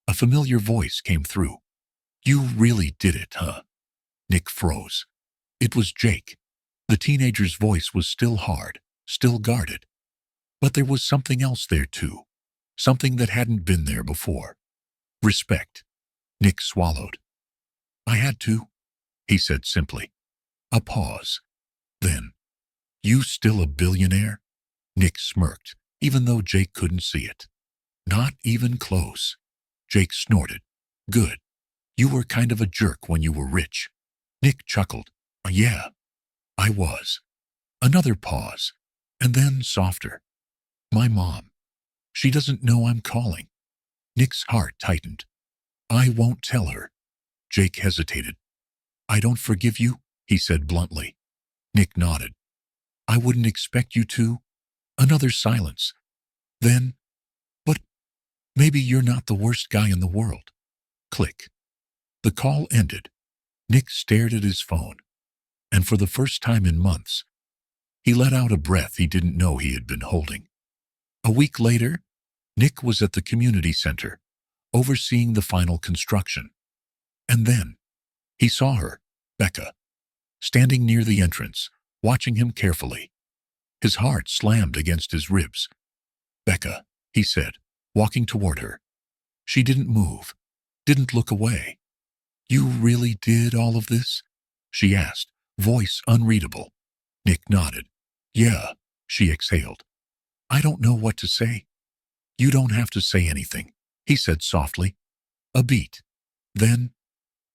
a familiar voice came through. You really did it, huh? Nick froze. It was Jake. The teenager's voice was still hard, still guarded. But there was something else there too. Something that hadn't been there before. Respect. Nick swallowed. I had to, he said simply. A pause. Then, you still a billionaire? Nick smirked, even though Jake couldn't see it. Not even close. Jake snorted. Good. You were kind of a jerk when you were rich. Nick chuckled. Yeah, I was. Another pause, and then softer. My mom. She doesn't know I'm calling. Nick's heart tightened. I won't tell her. Jake hesitated. I don't forgive you, he said bluntly. Nick nodded. I wouldn't expect you to. Another silence. Then, but maybe you're not the worst guy in the world. Click. The call ended. Nick stared at his phone, and for the first time in months, he let out a breath he didn't know he had been holding. A week later, Nick was at the community center, overseeing the final construction. And then, he saw her, Becca, standing near the entrance, watching him carefully. His heart slammed against his ribs. Becca, he said, walking toward her. She didn't move, didn't look away. You really did all of this? She asked, voice unreadable. Nick nodded. Yeah, she exhaled. I don't know what to say. You don't have to say anything, he said softly. A beat. Then,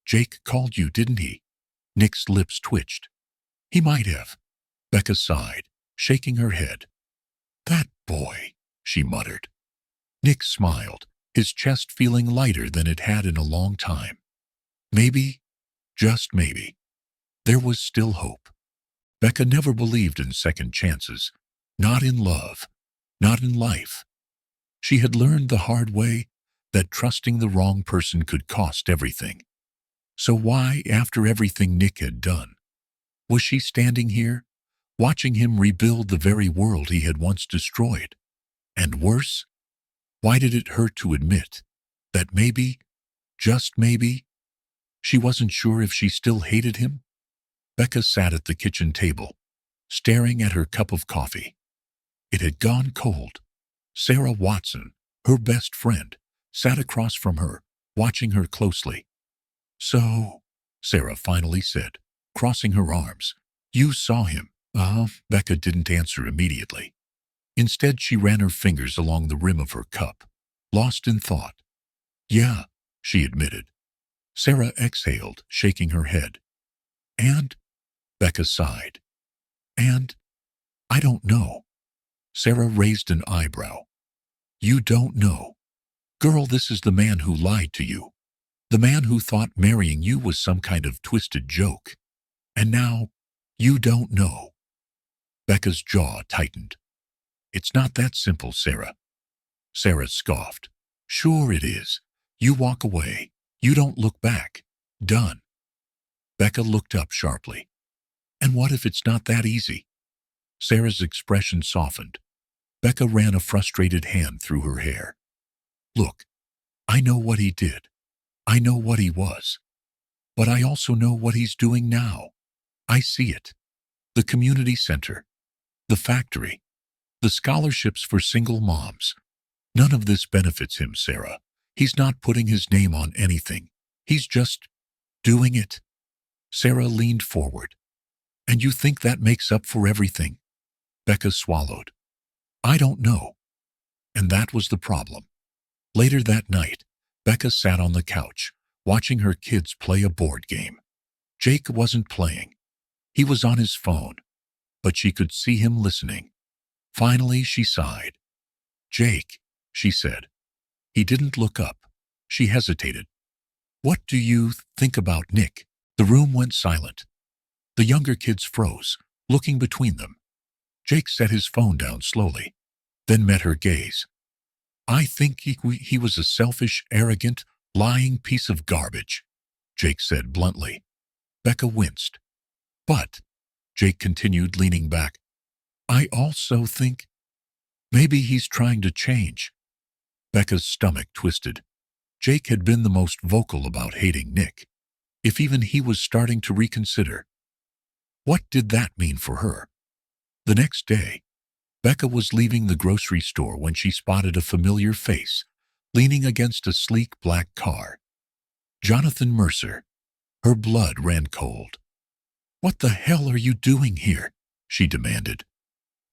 Jake called you, didn't he? Nick's lips twitched. He might have. Becca sighed, shaking her head. That boy, she muttered. Nick smiled, his chest feeling lighter than it had in a long time. Maybe, just maybe, there was still hope. Becca never believed in second chances, not in love, not in life. She had learned the hard way that trusting the wrong person could cost everything. So why, after everything Nick had done, was she standing here, watching him rebuild the very world he had once destroyed? And worse, why did it hurt to admit that maybe, just maybe, she wasn't sure if she still hated him? Becca sat at the kitchen table, staring at her cup of coffee. It had gone cold. Sarah Watson, her best friend, sat across from her, watching her closely. So, Sarah finally said, crossing her arms, you saw him. Becca didn't answer immediately. Instead, she ran her fingers along the rim of her cup, lost in thought. Yeah, she admitted. Sarah exhaled, shaking her head. And? Becca sighed. And? I don't know. Sarah raised an eyebrow. You don't know. Girl, this is the man who lied to you. The man who thought marrying you was some kind of twisted joke. And now, you don't know. Becca's jaw tightened. It's not that simple, Sarah. Sarah scoffed. Sure it is. You walk away. You don't look back. Done. Becca looked up sharply. And what if it's not that easy? Sarah's expression softened. Becca ran a frustrated hand through her hair. Look, I know what he did. I know what he was. But I also know what he's doing now. I see it. The community center. The factory. The scholarships for single moms. None of this benefits him, Sarah. He's not putting his name on anything. He's just doing it. Sarah leaned forward. And you think that makes up for everything? Becca swallowed. I don't know. And that was the problem. Later that night, Becca sat on the couch, watching her kids play a board game. Jake wasn't playing. He was on his phone, but she could see him listening. Finally, she sighed. Jake, she said. He didn't look up. She hesitated. What do you think about Nick? The room went silent. The younger kids froze, looking between them. Jake set his phone down slowly, then met her gaze. I think he was a selfish, arrogant, lying piece of garbage, Jake said bluntly. Becca winced. But, Jake continued, leaning back, I also think maybe he's trying to change. Becca's stomach twisted. Jake had been the most vocal about hating Nick. If even he was starting to reconsider. What did that mean for her? The next day, Becca was leaving the grocery store when she spotted a familiar face, leaning against a sleek black car. Jonathan Mercer. Her blood ran cold. What the hell are you doing here? She demanded.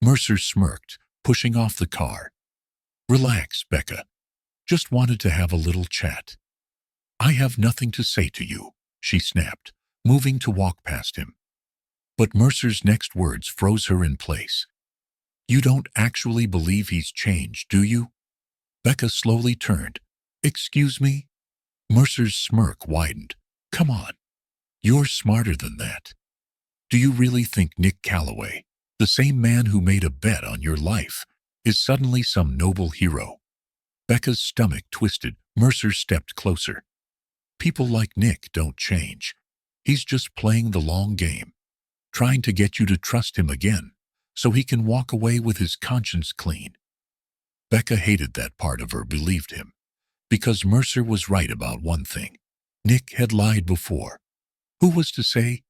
Mercer smirked, pushing off the car. Relax, Becca. Just wanted to have a little chat. I have nothing to say to you, she snapped, moving to walk past him. But Mercer's next words froze her in place. You don't actually believe he's changed, do you? Becca slowly turned. Excuse me? Mercer's smirk widened. Come on. You're smarter than that. Do you really think Nick Calloway, the same man who made a bet on your life, is suddenly some noble hero? Becca's stomach twisted. Mercer stepped closer. People like Nick don't change. He's just playing the long game, trying to get you to trust him again, so he can walk away with his conscience clean. Becca hated that part of her believed him, because Mercer was right about one thing. Nick had lied before. Who was to say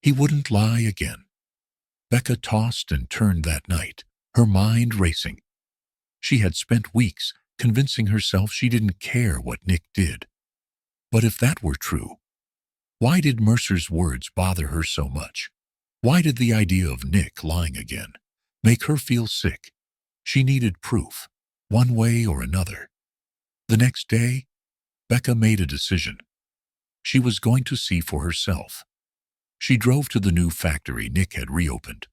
he wouldn't lie again? Becca tossed and turned that night, her mind racing. She had spent weeks convincing herself she didn't care what Nick did. But if that were true, why did Mercer's words bother her so much? Why did the idea of Nick lying again make her feel sick? She needed proof, one way or another. The next day, Becca made a decision. She was going to see for herself. She drove to the new factory Nick had reopened.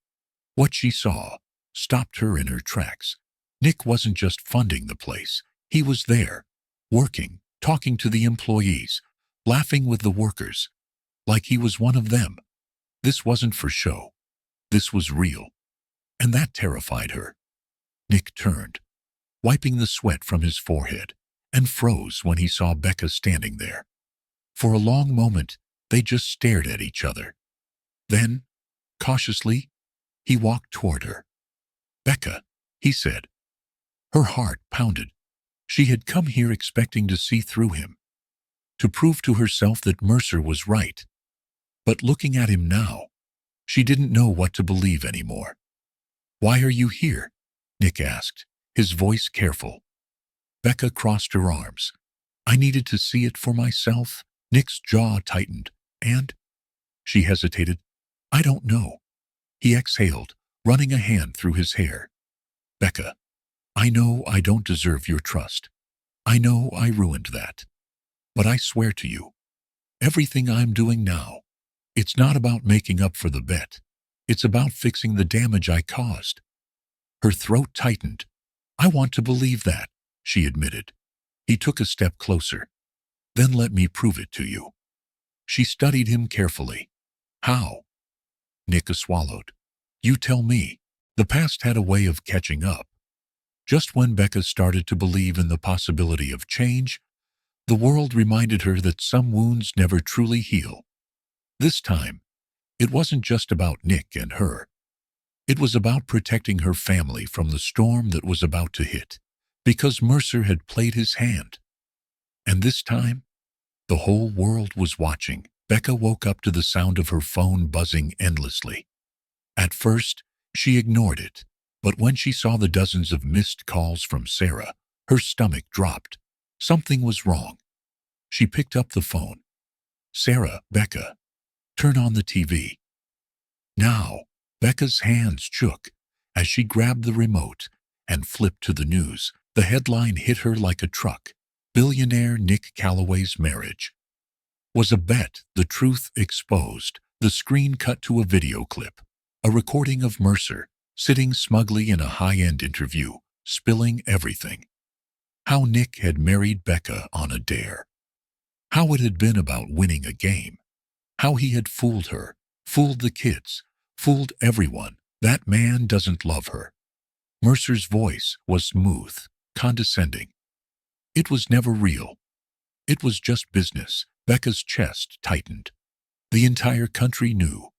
What she saw stopped her in her tracks. Nick wasn't just funding the place. He was there, working, talking to the employees, laughing with the workers, like he was one of them. This wasn't for show. This was real. And that terrified her. Nick turned, wiping the sweat from his forehead, and froze when he saw Becca standing there. For a long moment, they just stared at each other. Then, cautiously, he walked toward her. "Becca," he said. Her heart pounded. She had come here expecting to see through him, to prove to herself that Mercer was right. But looking at him now, she didn't know what to believe anymore. "Why are you here?" Nick asked, his voice careful. Becca crossed her arms. "I needed to see it for myself." Nick's jaw tightened, and she hesitated. "I don't know." He exhaled, running a hand through his hair. "Becca, I know I don't deserve your trust. I know I ruined that. But I swear to you, everything I'm doing now, it's not about making up for the bet. It's about fixing the damage I caused." Her throat tightened. "I want to believe that," she admitted. He took a step closer. "Then let me prove it to you." She studied him carefully. "How?" Nick swallowed. "You tell me." The past had a way of catching up. Just when Becca started to believe in the possibility of change, the world reminded her that some wounds never truly heal. This time, it wasn't just about Nick and her. It was about protecting her family from the storm that was about to hit, because Mercer had played his hand. And this time, the whole world was watching. Becca woke up to the sound of her phone buzzing endlessly. At first, she ignored it, but when she saw the dozens of missed calls from Sarah, her stomach dropped. Something was wrong. She picked up the phone. "Sarah, Becca, turn on the TV." Now, Becca's hands shook as she grabbed the remote and flipped to the news. The headline hit her like a truck. Billionaire Nick Calloway's marriage was a bet, the truth exposed. The screen cut to a video clip, a recording of Mercer sitting smugly in a high-end interview, spilling everything. How Nick had married Becca on a dare. How it had been about winning a game. How he had fooled her, fooled the kids, fooled everyone. That man doesn't love her. Mercer's voice was smooth, condescending. It was never real. It was just business. Becca's chest tightened. The entire country knew.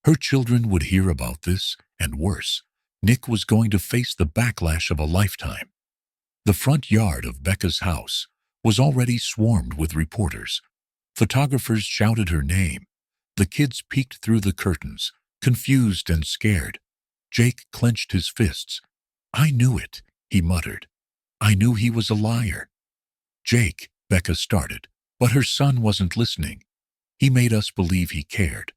Her children would hear about this, and worse, Nick was going to face the backlash of a lifetime. The front yard of Becca's house was already swarmed with reporters. Photographers shouted her name. The kids peeked through the curtains, confused and scared. Jake clenched his fists. "I knew it," he muttered. "I knew he was a liar." "Jake," Becca started, but her son wasn't listening. "He made us believe he cared.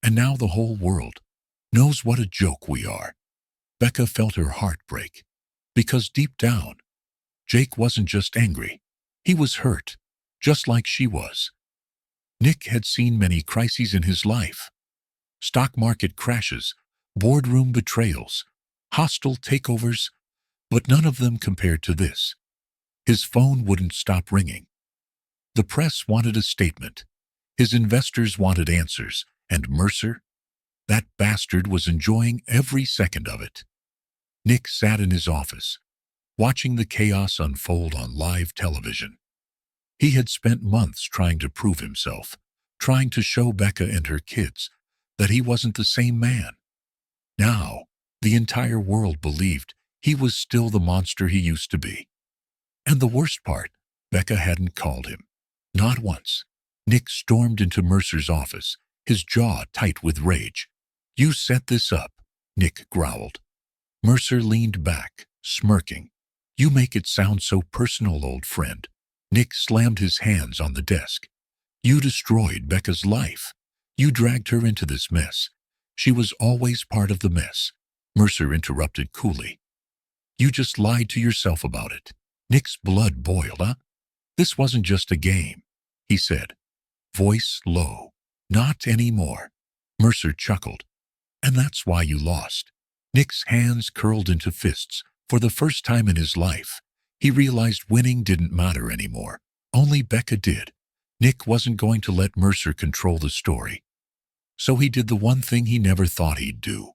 And now the whole world knows what a joke we are." Becca felt her heart break, because deep down, Jake wasn't just angry. He was hurt, just like she was. Nick had seen many crises in his life. Stock market crashes, boardroom betrayals, hostile takeovers, but none of them compared to this. His phone wouldn't stop ringing. The press wanted a statement. His investors wanted answers. And Mercer? That bastard was enjoying every second of it. Nick sat in his office, watching the chaos unfold on live television. He had spent months trying to prove himself, trying to show Becca and her kids that he wasn't the same man. Now, the entire world believed he was still the monster he used to be. And the worst part, Becca hadn't called him. Not once. Nick stormed into Mercer's office, his jaw tight with rage. "You set this up," Nick growled. Mercer leaned back, smirking. "You make it sound so personal, old friend." Nick slammed his hands on the desk. "You destroyed Becca's life. You dragged her into this mess. She was always part of the mess. Mercer interrupted coolly. You just lied to yourself about it. Nick's blood boiled, huh? This wasn't just a game, he said, voice low. Not anymore. Mercer chuckled. And that's why you lost. Nick's hands curled into fists. For the first time in his life, he realized winning didn't matter anymore. Only Becca did. Nick wasn't going to let Mercer control the story. So he did the one thing he never thought he'd do.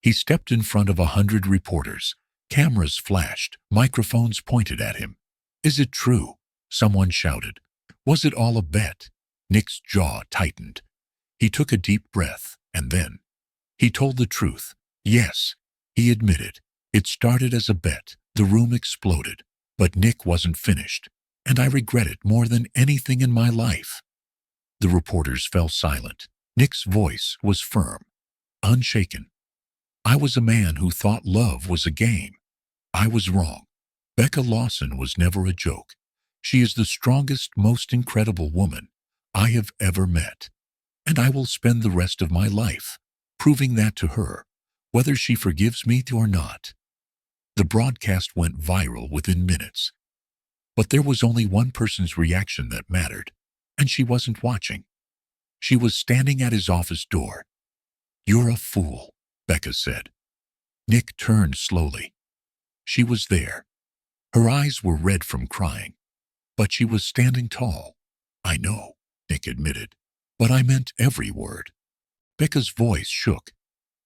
He stepped in front of 100 reporters. Cameras flashed, microphones pointed at him. Is it true? Someone shouted. Was it all a bet? Nick's jaw tightened. He took a deep breath, and then he told the truth. Yes, he admitted. It started as a bet. The room exploded. But Nick wasn't finished, and I regret it more than anything in my life. The reporters fell silent. Nick's voice was firm, unshaken. I was a man who thought love was a game. I was wrong. Becca Lawson was never a joke. She is the strongest, most incredible woman I have ever met. And I will spend the rest of my life proving that to her, whether she forgives me or not. The broadcast went viral within minutes. But there was only one person's reaction that mattered, and she wasn't watching. She was standing at his office door. You're a fool, Becca said. Nick turned slowly. She was there. Her eyes were red from crying, but she was standing tall. I know, Nick admitted, but I meant every word. Becca's voice shook.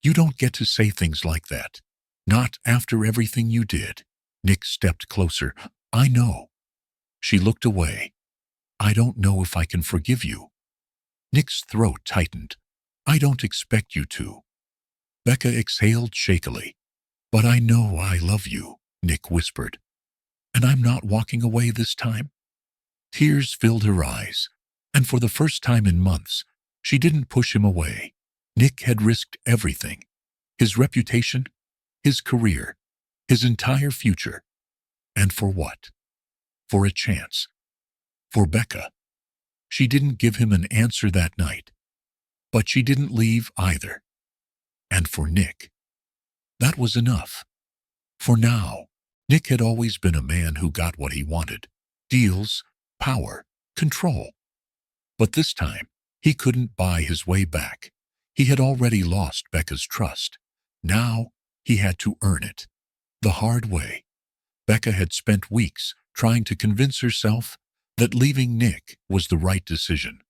You don't get to say things like that. Not after everything you did. Nick stepped closer. I know. She looked away. I don't know if I can forgive you. Nick's throat tightened. I don't expect you to. Becca exhaled shakily. But I know I love you, Nick whispered. And I'm not walking away this time. Tears filled her eyes, and for the first time in months, she didn't push him away. Nick had risked everything. His reputation, his career, his entire future. And for what? For a chance. For Becca. She didn't give him an answer that night. But she didn't leave either. And for Nick, that was enough. For now, Nick had always been a man who got what he wanted. Deals, power, control. But this time, he couldn't buy his way back. He had already lost Becca's trust. Now, he had to earn it. The hard way. Becca had spent weeks trying to convince herself that leaving Nick was the right decision.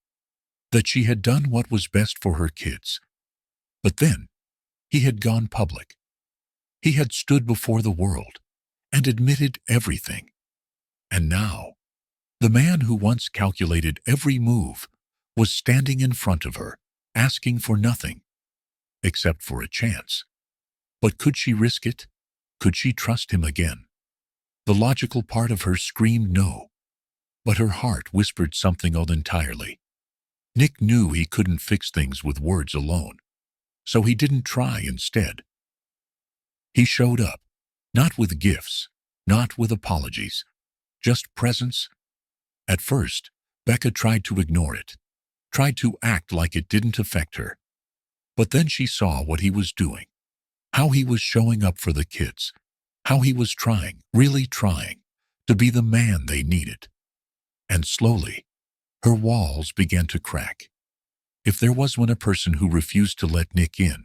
That she had done what was best for her kids. But then, he had gone public. He had stood before the world and admitted everything. And now, the man who once calculated every move was standing in front of her, asking for nothing, except for a chance. But could she risk it? Could she trust him again? The logical part of her screamed no, but her heart whispered something else entirely. Nick knew he couldn't fix things with words alone, so he didn't try instead. He showed up, not with gifts, not with apologies, just presence. At first, Becca tried to ignore it, tried to act like it didn't affect her. But then she saw what he was doing, how he was showing up for the kids, how he was trying, really trying, to be the man they needed. And slowly, her walls began to crack. If there was one person who refused to let Nick in,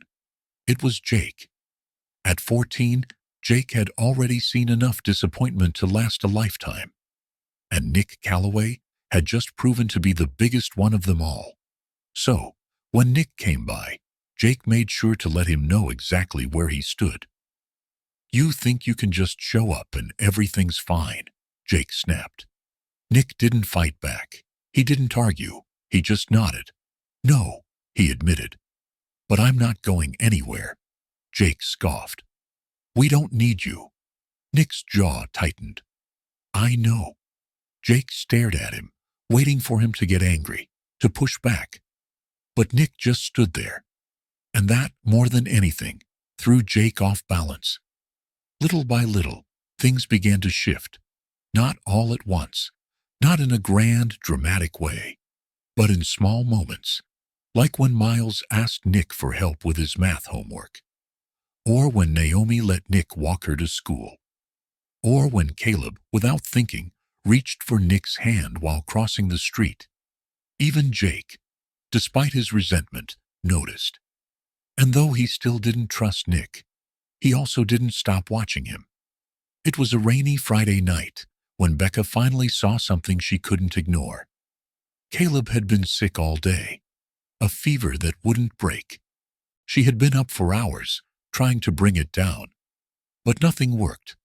it was Jake. At 14, Jake had already seen enough disappointment to last a lifetime. And Nick Calloway had just proven to be the biggest one of them all. So, when Nick came by, Jake made sure to let him know exactly where he stood. You think you can just show up and everything's fine, Jake snapped. Nick didn't fight back. He didn't argue. He just nodded. No, he admitted. But I'm not going anywhere. Jake scoffed. We don't need you. Nick's jaw tightened. I know. Jake stared at him, waiting for him to get angry, to push back. But Nick just stood there. And that, more than anything, threw Jake off balance. Little by little, things began to shift. Not all at once, not in a grand, dramatic way, but in small moments. Like when Miles asked Nick for help with his math homework, or when Naomi let Nick walk her to school, or when Caleb, without thinking, reached for Nick's hand while crossing the street. Even Jake, despite his resentment, noticed. And though he still didn't trust Nick, he also didn't stop watching him. It was a rainy Friday night when Becca finally saw something she couldn't ignore. Caleb had been sick all day, a fever that wouldn't break. She had been up for hours, trying to bring it down, but nothing worked.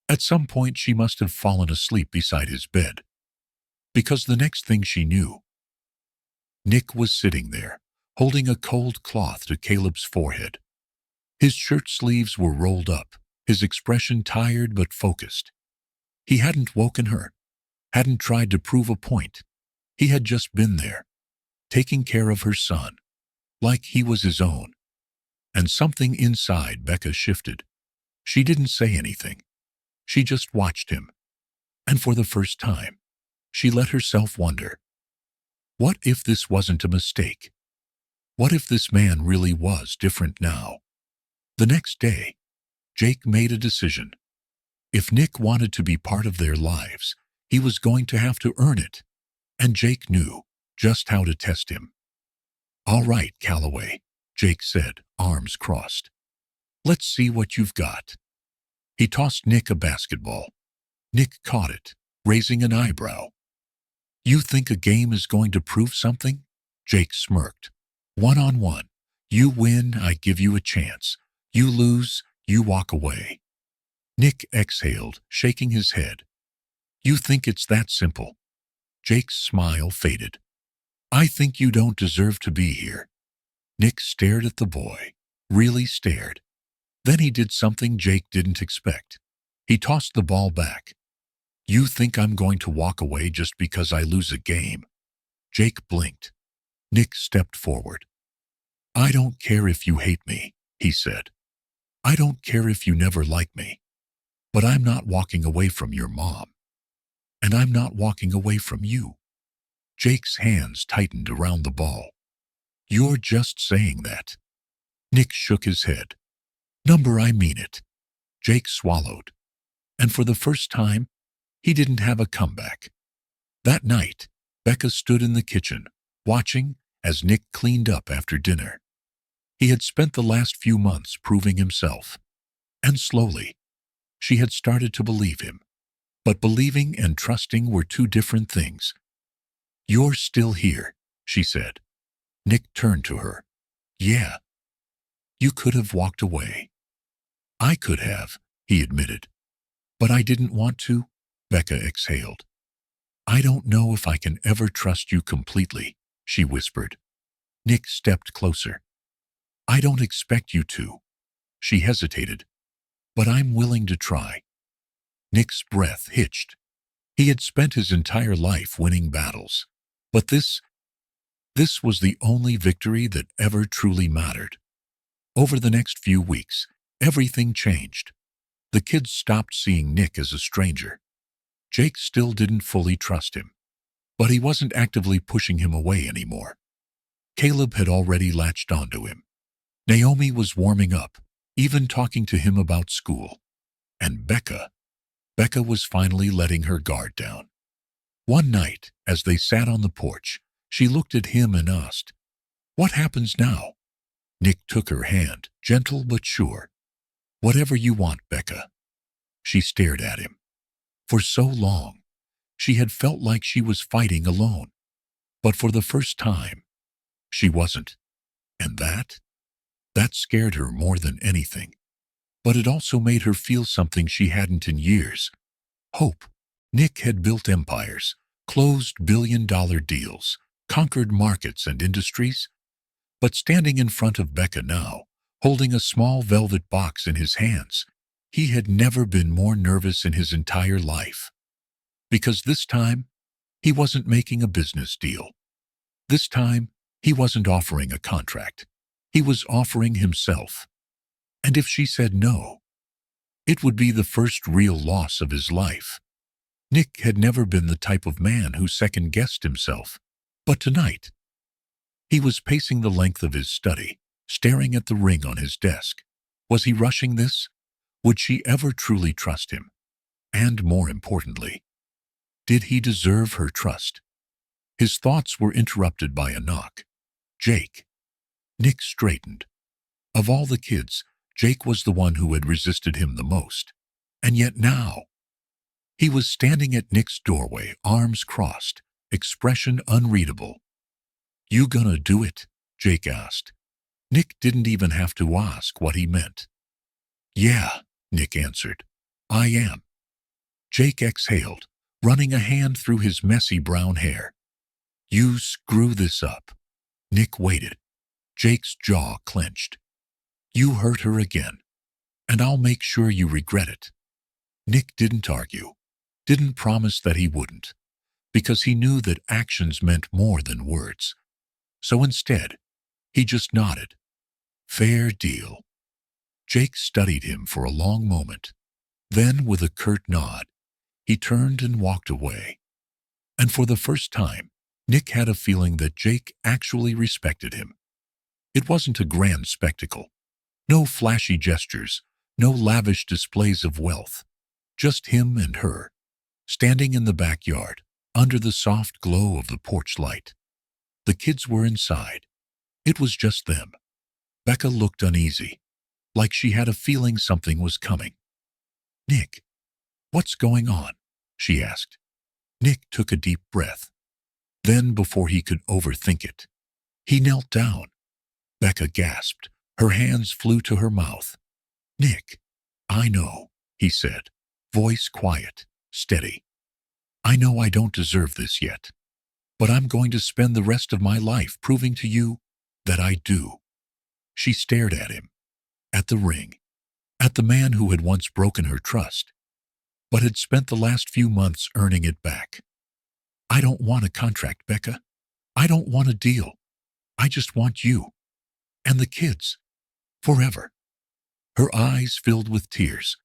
At some point she must have fallen asleep beside his bed, because the next thing she knew, Nick was sitting there, holding a cold cloth to Caleb's forehead. His shirt sleeves were rolled up, his expression tired but focused. He hadn't woken her, hadn't tried to prove a point. He had just been there, taking care of her son, like he was his own. And something inside Becca shifted. She didn't say anything. She just watched him. And for the first time, she let herself wonder, what if this wasn't a mistake? What if this man really was different now? The next day, Jake made a decision. If Nick wanted to be part of their lives, he was going to have to earn it. And Jake knew just how to test him. "All right, Calloway," Jake said, arms crossed. "Let's see what you've got." He tossed Nick a basketball. Nick caught it, raising an eyebrow. "You think a game is going to prove something?" Jake smirked. "One-on-one. You win, I give you a chance. You lose, you walk away." Nick exhaled, shaking his head. "You think it's that simple?" Jake's smile faded. "I think you don't deserve to be here." Nick stared at the boy, really stared. Then he did something Jake didn't expect. He tossed the ball back. "You think I'm going to walk away just because I lose a game?" Jake blinked. Nick stepped forward. "I don't care if you hate me," he said. "I don't care if you never like me. But I'm not walking away from your mom. And I'm not walking away from you." Jake's hands tightened around the ball. "You're just saying that." Nick shook his head. "Number, I mean it." Jake swallowed. And for the first time, he didn't have a comeback. That night, Becca stood in the kitchen, watching as Nick cleaned up after dinner. He had spent the last few months proving himself. And slowly, she had started to believe him. But believing and trusting were two different things. "You're still here," she said. Nick turned to her. "Yeah. You could have walked away." "I could have," he admitted. "But I didn't want to," Becca exhaled. "I don't know if I can ever trust you completely," she whispered. Nick stepped closer. "I don't expect you to." She hesitated. "But I'm willing to try." Nick's breath hitched. He had spent his entire life winning battles. But this was the only victory that ever truly mattered. Over the next few weeks, everything changed. The kids stopped seeing Nick as a stranger. Jake still didn't fully trust him, but he wasn't actively pushing him away anymore. Caleb had already latched onto him. Naomi was warming up, even talking to him about school. And Becca was finally letting her guard down. One night, as they sat on the porch, she looked at him and asked, "What happens now?" Nick took her hand, gentle but sure. "Whatever you want, Becca." She stared at him. For so long, she had felt like she was fighting alone. But for the first time, she wasn't. And that scared her more than anything. But it also made her feel something she hadn't in years. Hope. Nick had built empires, closed billion-dollar deals, conquered markets and industries. But standing in front of Becca now, holding a small velvet box in his hands, he had never been more nervous in his entire life. Because this time, he wasn't making a business deal. This time, he wasn't offering a contract. He was offering himself. And if she said no, it would be the first real loss of his life. Nick had never been the type of man who second-guessed himself. But tonight, He was pacing the length of his study, staring at the ring on his desk. Was he rushing this? Would she ever truly trust him? And more importantly, did he deserve her trust? His thoughts were interrupted by a knock. Jake. Nick straightened. Of all the kids, Jake was the one who had resisted him the most. And yet now, he was standing at Nick's doorway, arms crossed, expression unreadable. "You gonna do it?" Jake asked. Nick didn't even have to ask what he meant. "Yeah," Nick answered. "I am." Jake exhaled, running a hand through his messy brown hair. "You screw this up." Nick waited. Jake's jaw clenched. "You hurt her again, and I'll make sure you regret it." Nick didn't argue, didn't promise that he wouldn't, because he knew that actions meant more than words. So instead, he just nodded. "Fair deal." Jake studied him for a long moment. Then, with a curt nod, he turned and walked away. And for the first time, Nick had a feeling that Jake actually respected him. It wasn't a grand spectacle. No flashy gestures, no lavish displays of wealth. Just him and her, standing in the backyard, under the soft glow of the porch light. The kids were inside. It was just them. Becca looked uneasy, like she had a feeling something was coming. "Nick, what's going on?" she asked. Nick took a deep breath. Then, before he could overthink it, he knelt down. Becca gasped. Her hands flew to her mouth. "Nick, I know," he said, voice quiet, steady. "I know I don't deserve this yet, but I'm going to spend the rest of my life proving to you that I do." She stared at him, at the ring, at the man who had once broken her trust, but had spent the last few months earning it back. "I don't want a contract, Becca. I don't want a deal. I just want you. And the kids. Forever." Her eyes filled with tears.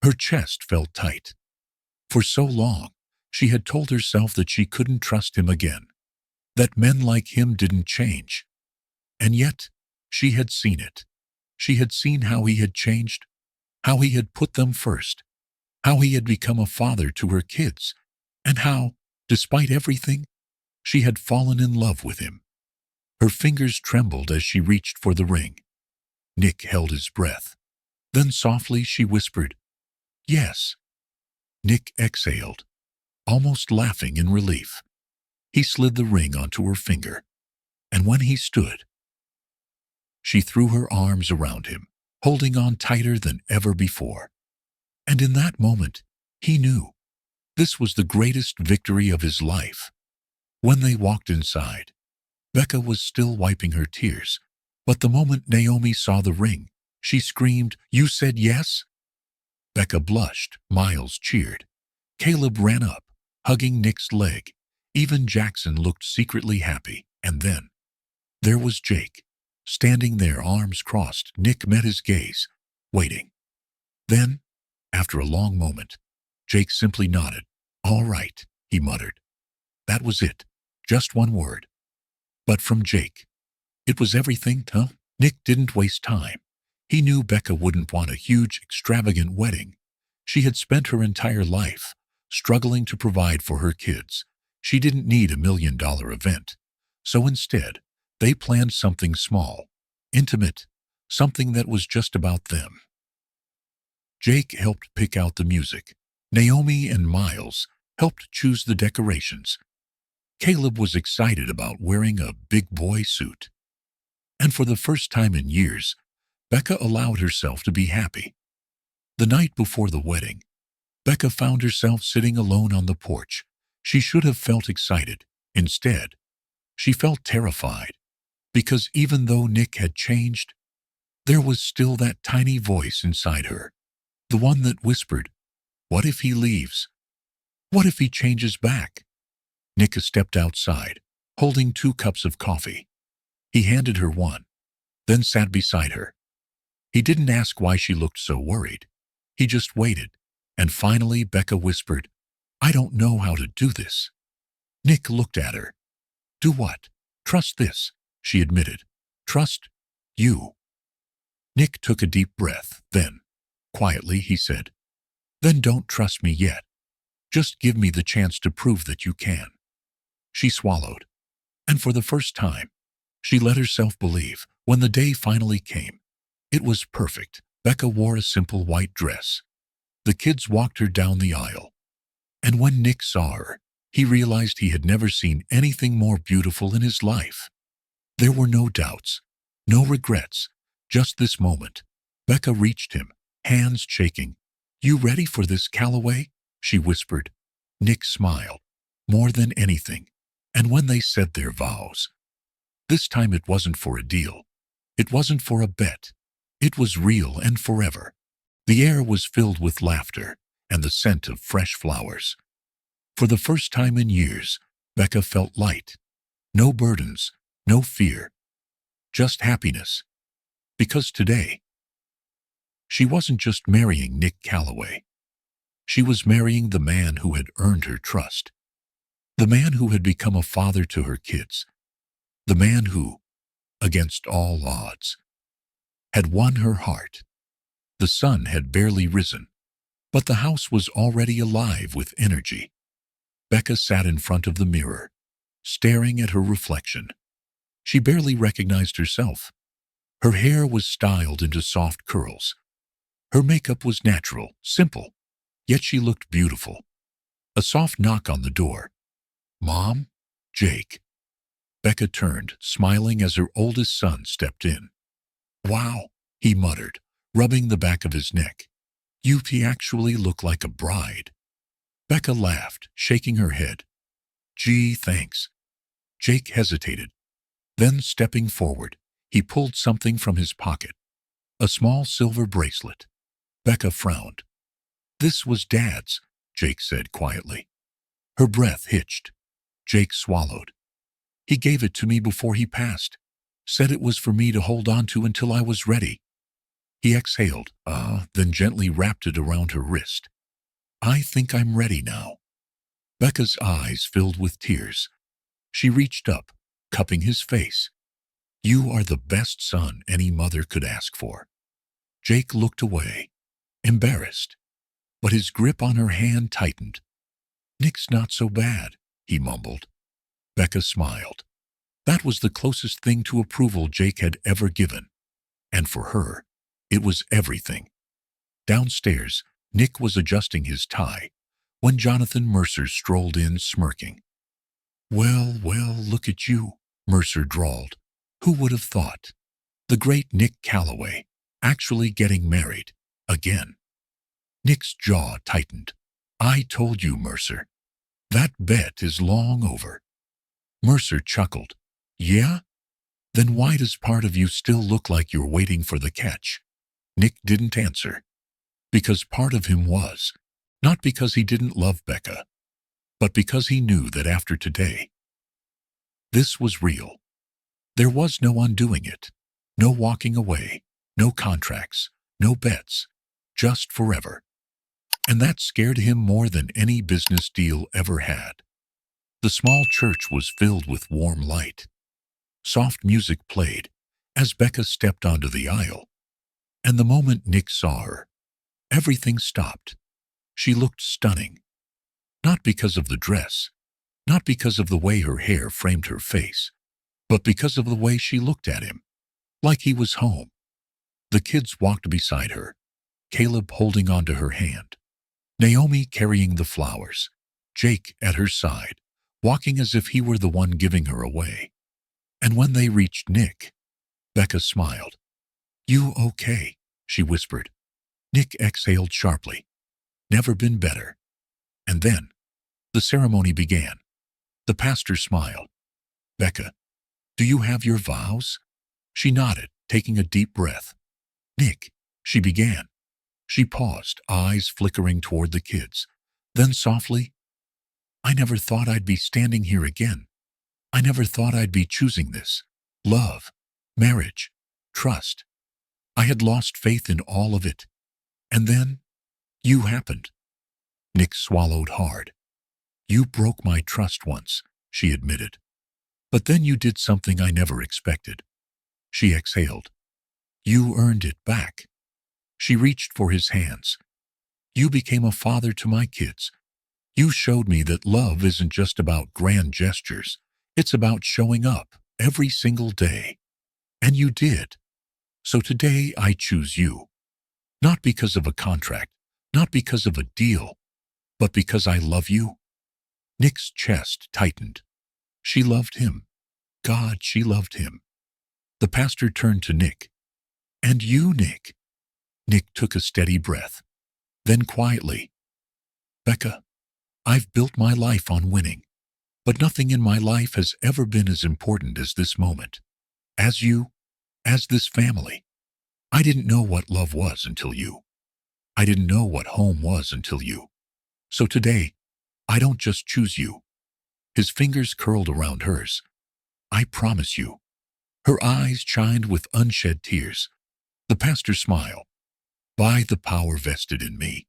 Her chest felt tight. For so long, she had told herself that she couldn't trust him again, that men like him didn't change. And yet, she had seen it. She had seen how he had changed, how he had put them first, how he had become a father to her kids, and how, despite everything, she had fallen in love with him. Her fingers trembled as she reached for the ring. Nick held his breath. Then softly she whispered, "Yes." Nick exhaled, almost laughing in relief. He slid the ring onto her finger, and when he stood, she threw her arms around him, holding on tighter than ever before. And in that moment, he knew this was the greatest victory of his life. When they walked inside, Becca was still wiping her tears, but the moment Naomi saw the ring, she screamed, "You said yes?" Becca blushed. Miles cheered. Caleb ran up, hugging Nick's leg. Even Jackson looked secretly happy. And then, there was Jake, standing there, arms crossed. Nick met his gaze, waiting. Then, after a long moment, Jake simply nodded. "All right," he muttered. That was it. Just one word. But from Jake, it was everything, huh? Nick didn't waste time. He knew Becca wouldn't want a huge, extravagant wedding. She had spent her entire life struggling to provide for her kids. She didn't need $1 million event. So instead, they planned something small, intimate, something that was just about them. Jake helped pick out the music. Naomi and Miles helped choose the decorations. Caleb was excited about wearing a big boy suit. And for the first time in years, Becca allowed herself to be happy. The night before the wedding, Becca found herself sitting alone on the porch. She should have felt excited. Instead, she felt terrified, because even though Nick had changed, there was still that tiny voice inside her, the one that whispered, "What if he leaves? What if he changes back?" Nick stepped outside, holding 2 cups of coffee. He handed her one, then sat beside her. He didn't ask why she looked so worried. He just waited, and finally Becca whispered, "I don't know how to do this." Nick looked at her. "Do what? Trust this." she admitted. Trust you. Nick took a deep breath. Then, quietly, he said, then don't trust me yet. Just give me the chance to prove that you can. She swallowed. And for the first time, she let herself believe. When the day finally came, it was perfect. Becca wore a simple white dress. The kids walked her down the aisle. And when Nick saw her, he realized he had never seen anything more beautiful in his life. There were no doubts, no regrets, just this moment. Becca reached him, hands shaking. You ready for this, Calloway? She whispered. Nick smiled, more than anything. And when they said their vows, this time it wasn't for a deal. It wasn't for a bet. It was real and forever. The air was filled with laughter and the scent of fresh flowers. For the first time in years, Becca felt light. No burdens, no fear, just happiness. Because today, she wasn't just marrying Nick Calloway. She was marrying the man who had earned her trust. The man who had become a father to her kids. The man who, against all odds, had won her heart. The sun had barely risen, but the house was already alive with energy. Becca sat in front of the mirror, staring at her reflection. She barely recognized herself. Her hair was styled into soft curls. Her makeup was natural, simple, yet she looked beautiful. A soft knock on the door. Mom? Jake. Becca turned, smiling as her oldest son stepped in. Wow, he muttered, rubbing the back of his neck. You actually look like a bride. Becca laughed, shaking her head. Gee, thanks. Jake hesitated. Then, stepping forward, he pulled something from his pocket. A small silver bracelet. Becca frowned. This was Dad's, Jake said quietly. Her breath hitched. Jake swallowed. He gave it to me before he passed. Said it was for me to hold on to until I was ready. He exhaled, then gently wrapped it around her wrist. I think I'm ready now. Becca's eyes filled with tears. She reached up, cupping his face. You are the best son any mother could ask for. Jake looked away, embarrassed, but his grip on her hand tightened. Nick's not so bad, he mumbled. Becca smiled. That was the closest thing to approval Jake had ever given. And for her, it was everything. Downstairs, Nick was adjusting his tie when Jonathan Mercer strolled in smirking. Well, look at you, Mercer drawled. Who would have thought? The great Nick Calloway, actually getting married, again. Nick's jaw tightened. I told you, Mercer. That bet is long over. Mercer chuckled. Yeah? Then why does part of you still look like you're waiting for the catch? Nick didn't answer. Because part of him was. Not because he didn't love Becca, but because he knew that after today, this was real. There was no undoing it, no walking away, no contracts, no bets, just forever. And that scared him more than any business deal ever had. The small church was filled with warm light. Soft music played as Becca stepped onto the aisle. And the moment Nick saw her, everything stopped. She looked stunning. Not because of the dress, not because of the way her hair framed her face, but because of the way she looked at him, like he was home. The kids walked beside her, Caleb holding onto her hand, Naomi carrying the flowers, Jake at her side, walking as if he were the one giving her away. And when they reached Nick, Becca smiled. You okay? She whispered. Nick exhaled sharply. Never been better. And then, the ceremony began. The pastor smiled. Becca, do you have your vows? She nodded, taking a deep breath. Nick, she began. She paused, eyes flickering toward the kids. Then softly, I never thought I'd be standing here again. I never thought I'd be choosing this. Love, marriage, trust. I had lost faith in all of it. And then, you happened. Nick swallowed hard. You broke my trust once, she admitted. But then you did something I never expected. She exhaled. You earned it back. She reached for his hands. You became a father to my kids. You showed me that love isn't just about grand gestures. It's about showing up every single day. And you did. So today I choose you. Not because of a contract, not because of a deal, but because I love you. Nick's chest tightened. She loved him. God, she loved him. The pastor turned to Nick. And you, Nick? Nick took a steady breath. Then quietly, Becca, I've built my life on winning, but nothing in my life has ever been as important as this moment. As you, as this family. I didn't know what love was until you. I didn't know what home was until you. So today, I don't just choose you. His fingers curled around hers. I promise you. Her eyes shined with unshed tears. The pastor smiled. By the power vested in me,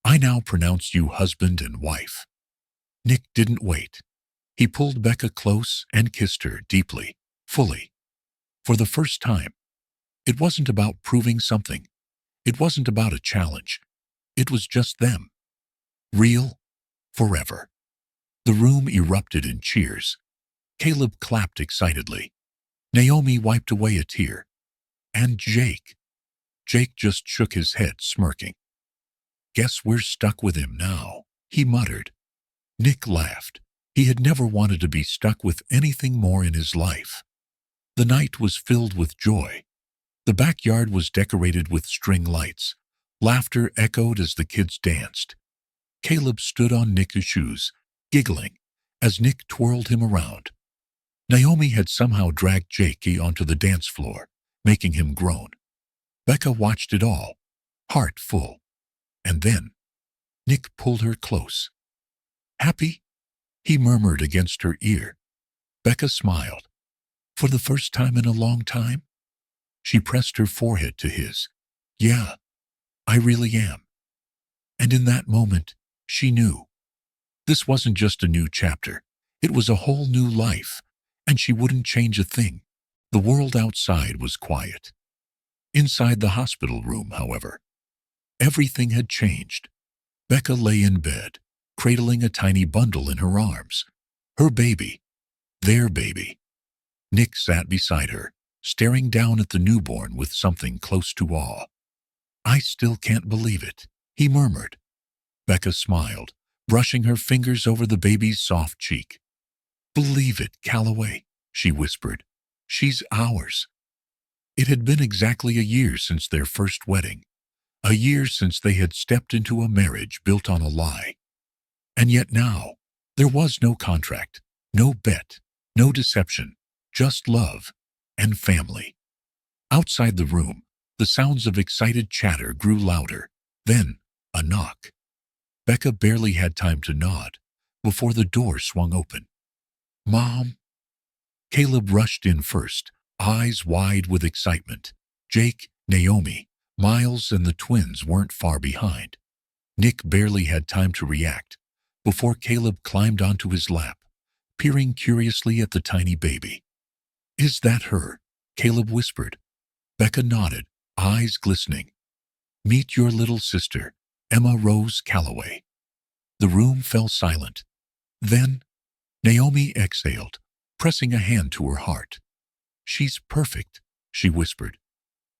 I now pronounce you husband and wife. Nick didn't wait. He pulled Becca close and kissed her deeply, fully. For the first time, it wasn't about proving something. It wasn't about a challenge. It was just them. Real, forever. The room erupted in cheers. Caleb clapped excitedly. Naomi wiped away a tear. And Jake just shook his head, smirking. Guess we're stuck with him now, he muttered. Nick laughed. He had never wanted to be stuck with anything more in his life. The night was filled with joy. The backyard was decorated with string lights. Laughter echoed as the kids danced. Caleb stood on Nick's shoes, giggling, as Nick twirled him around. Naomi had somehow dragged Jake onto the dance floor, making him groan. Becca watched it all, heart full. And then, Nick pulled her close. Happy? He murmured against her ear. Becca smiled. For the first time in a long time? She pressed her forehead to his. Yeah, I really am. And in that moment, she knew. This wasn't just a new chapter. It was a whole new life, and she wouldn't change a thing. The world outside was quiet. Inside the hospital room, however, everything had changed. Becca lay in bed, cradling a tiny bundle in her arms. Her baby. Their baby. Nick sat beside her, staring down at the newborn with something close to awe. I still can't believe it, he murmured. Becca smiled, brushing her fingers over the baby's soft cheek. Believe it, Calloway, she whispered. She's ours. It had been exactly a year since their first wedding, a year since they had stepped into a marriage built on a lie. And yet now, there was no contract, no bet, no deception, just love and family. Outside the room, the sounds of excited chatter grew louder. Then, a knock. Becca barely had time to nod before the door swung open. Mom? Caleb rushed in first, eyes wide with excitement. Jake, Naomi, Miles, and the twins weren't far behind. Nick barely had time to react before Caleb climbed onto his lap, peering curiously at the tiny baby. Is that her? Caleb whispered. Becca nodded, eyes glistening. Meet your little sister, Emma Rose Calloway. The room fell silent. Then, Naomi exhaled, pressing a hand to her heart. She's perfect, she whispered.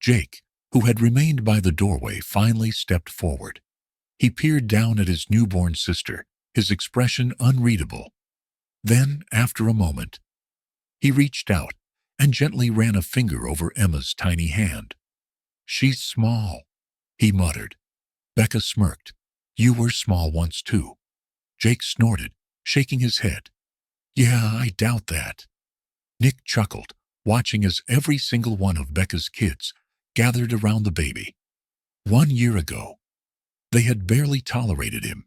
Jake, who had remained by the doorway, finally stepped forward. He peered down at his newborn sister, his expression unreadable. Then, after a moment, he reached out and gently ran a finger over Emma's tiny hand. She's small, he muttered. Becca smirked. You were small once too. Jake snorted, shaking his head. Yeah, I doubt that. Nick chuckled, watching as every single one of Becca's kids gathered around the baby. 1 year ago, they had barely tolerated him.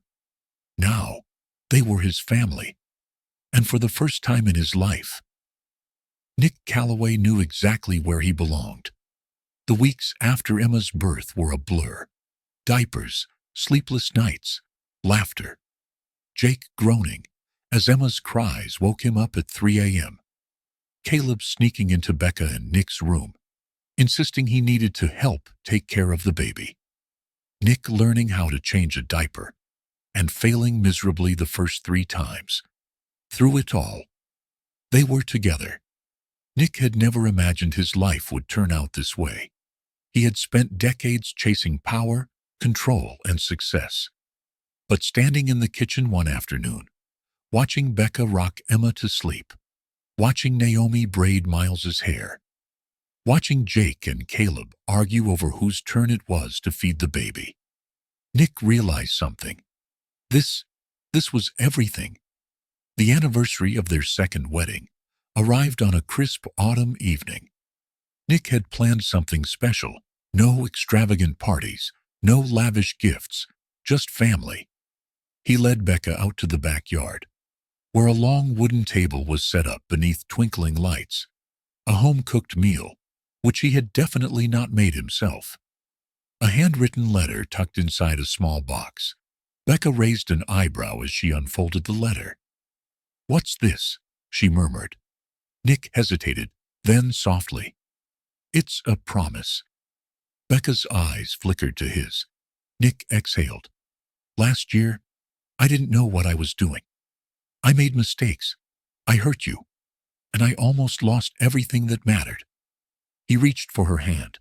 Now, they were his family. And for the first time in his life, Nick Calloway knew exactly where he belonged. The weeks after Emma's birth were a blur. Diapers, sleepless nights, laughter. Jake groaning as Emma's cries woke him up at 3 a.m. Caleb sneaking into Becca and Nick's room, insisting he needed to help take care of the baby. Nick learning how to change a diaper and failing miserably the first 3 times. Through it all, they were together. Nick had never imagined his life would turn out this way. He had spent decades chasing power, control, and success. But standing in the kitchen one afternoon, watching Becca rock Emma to sleep, watching Naomi braid Miles's hair, watching Jake and Caleb argue over whose turn it was to feed the baby, Nick realized something. This was everything. The anniversary of their second wedding arrived on a crisp autumn evening. Nick had planned something special. No extravagant parties, no lavish gifts, just family. He led Becca out to the backyard, where a long wooden table was set up beneath twinkling lights, a home-cooked meal, which he had definitely not made himself. A handwritten letter tucked inside a small box. Becca raised an eyebrow as she unfolded the letter. "What's this?" she murmured. Nick hesitated, then softly, "It's a promise." Becca's eyes flickered to his. Nick exhaled. "Last year, I didn't know what I was doing. I made mistakes. I hurt you. And I almost lost everything that mattered." He reached for her hand.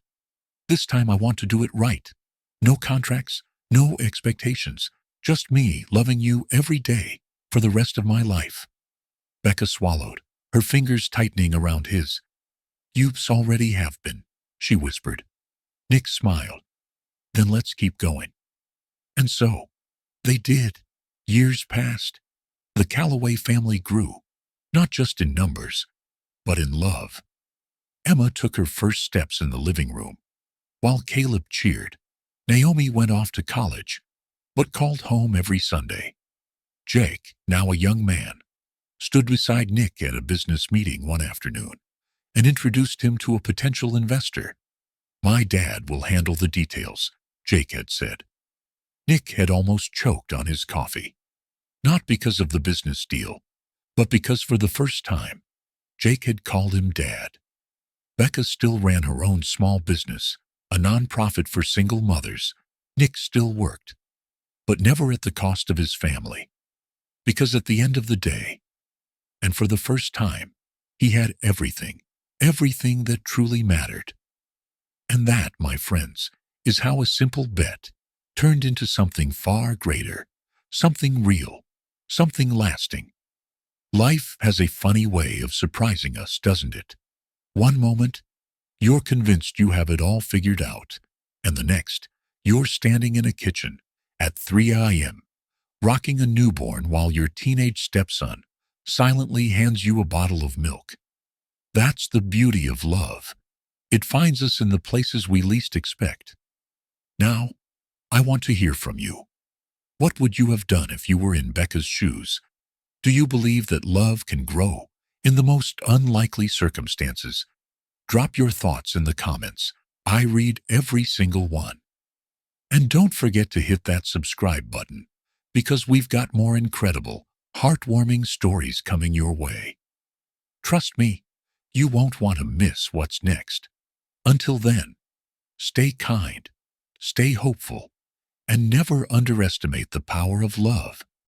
"This time I want to do it right. No contracts, no expectations. Just me loving you every day for the rest of my life." Becca swallowed, her fingers tightening around his. "You already have been," she whispered. Nick smiled. "Then let's keep going." And so, they did. Years passed. The Calloway family grew, not just in numbers, but in love. Emma took her first steps in the living room, while Caleb cheered. Naomi went off to college, but called home every Sunday. Jake, now a young man, stood beside Nick at a business meeting one afternoon and introduced him to a potential investor. "My dad will handle the details," Jake had said. Nick had almost choked on his coffee. Not because of the business deal, but because for the first time, Jake had called him Dad. Becca still ran her own small business, a nonprofit for single mothers. Nick still worked, but never at the cost of his family. Because at the end of the day, and for the first time, he had everything that truly mattered. And that, my friends, is how a simple bet turned into something far greater, something real, something lasting. Life has a funny way of surprising us, doesn't it? One moment, you're convinced you have it all figured out, and the next, you're standing in a kitchen at 3 a.m., rocking a newborn while your teenage stepson silently hands you a bottle of milk. That's the beauty of love. It finds us in the places we least expect. Now, I want to hear from you. What would you have done if you were in Becca's shoes? Do you believe that love can grow in the most unlikely circumstances? Drop your thoughts in the comments. I read every single one. And don't forget to hit that subscribe button, because we've got more incredible, heartwarming stories coming your way. Trust me, you won't want to miss what's next. Until then, stay kind, stay hopeful, and never underestimate the power of love.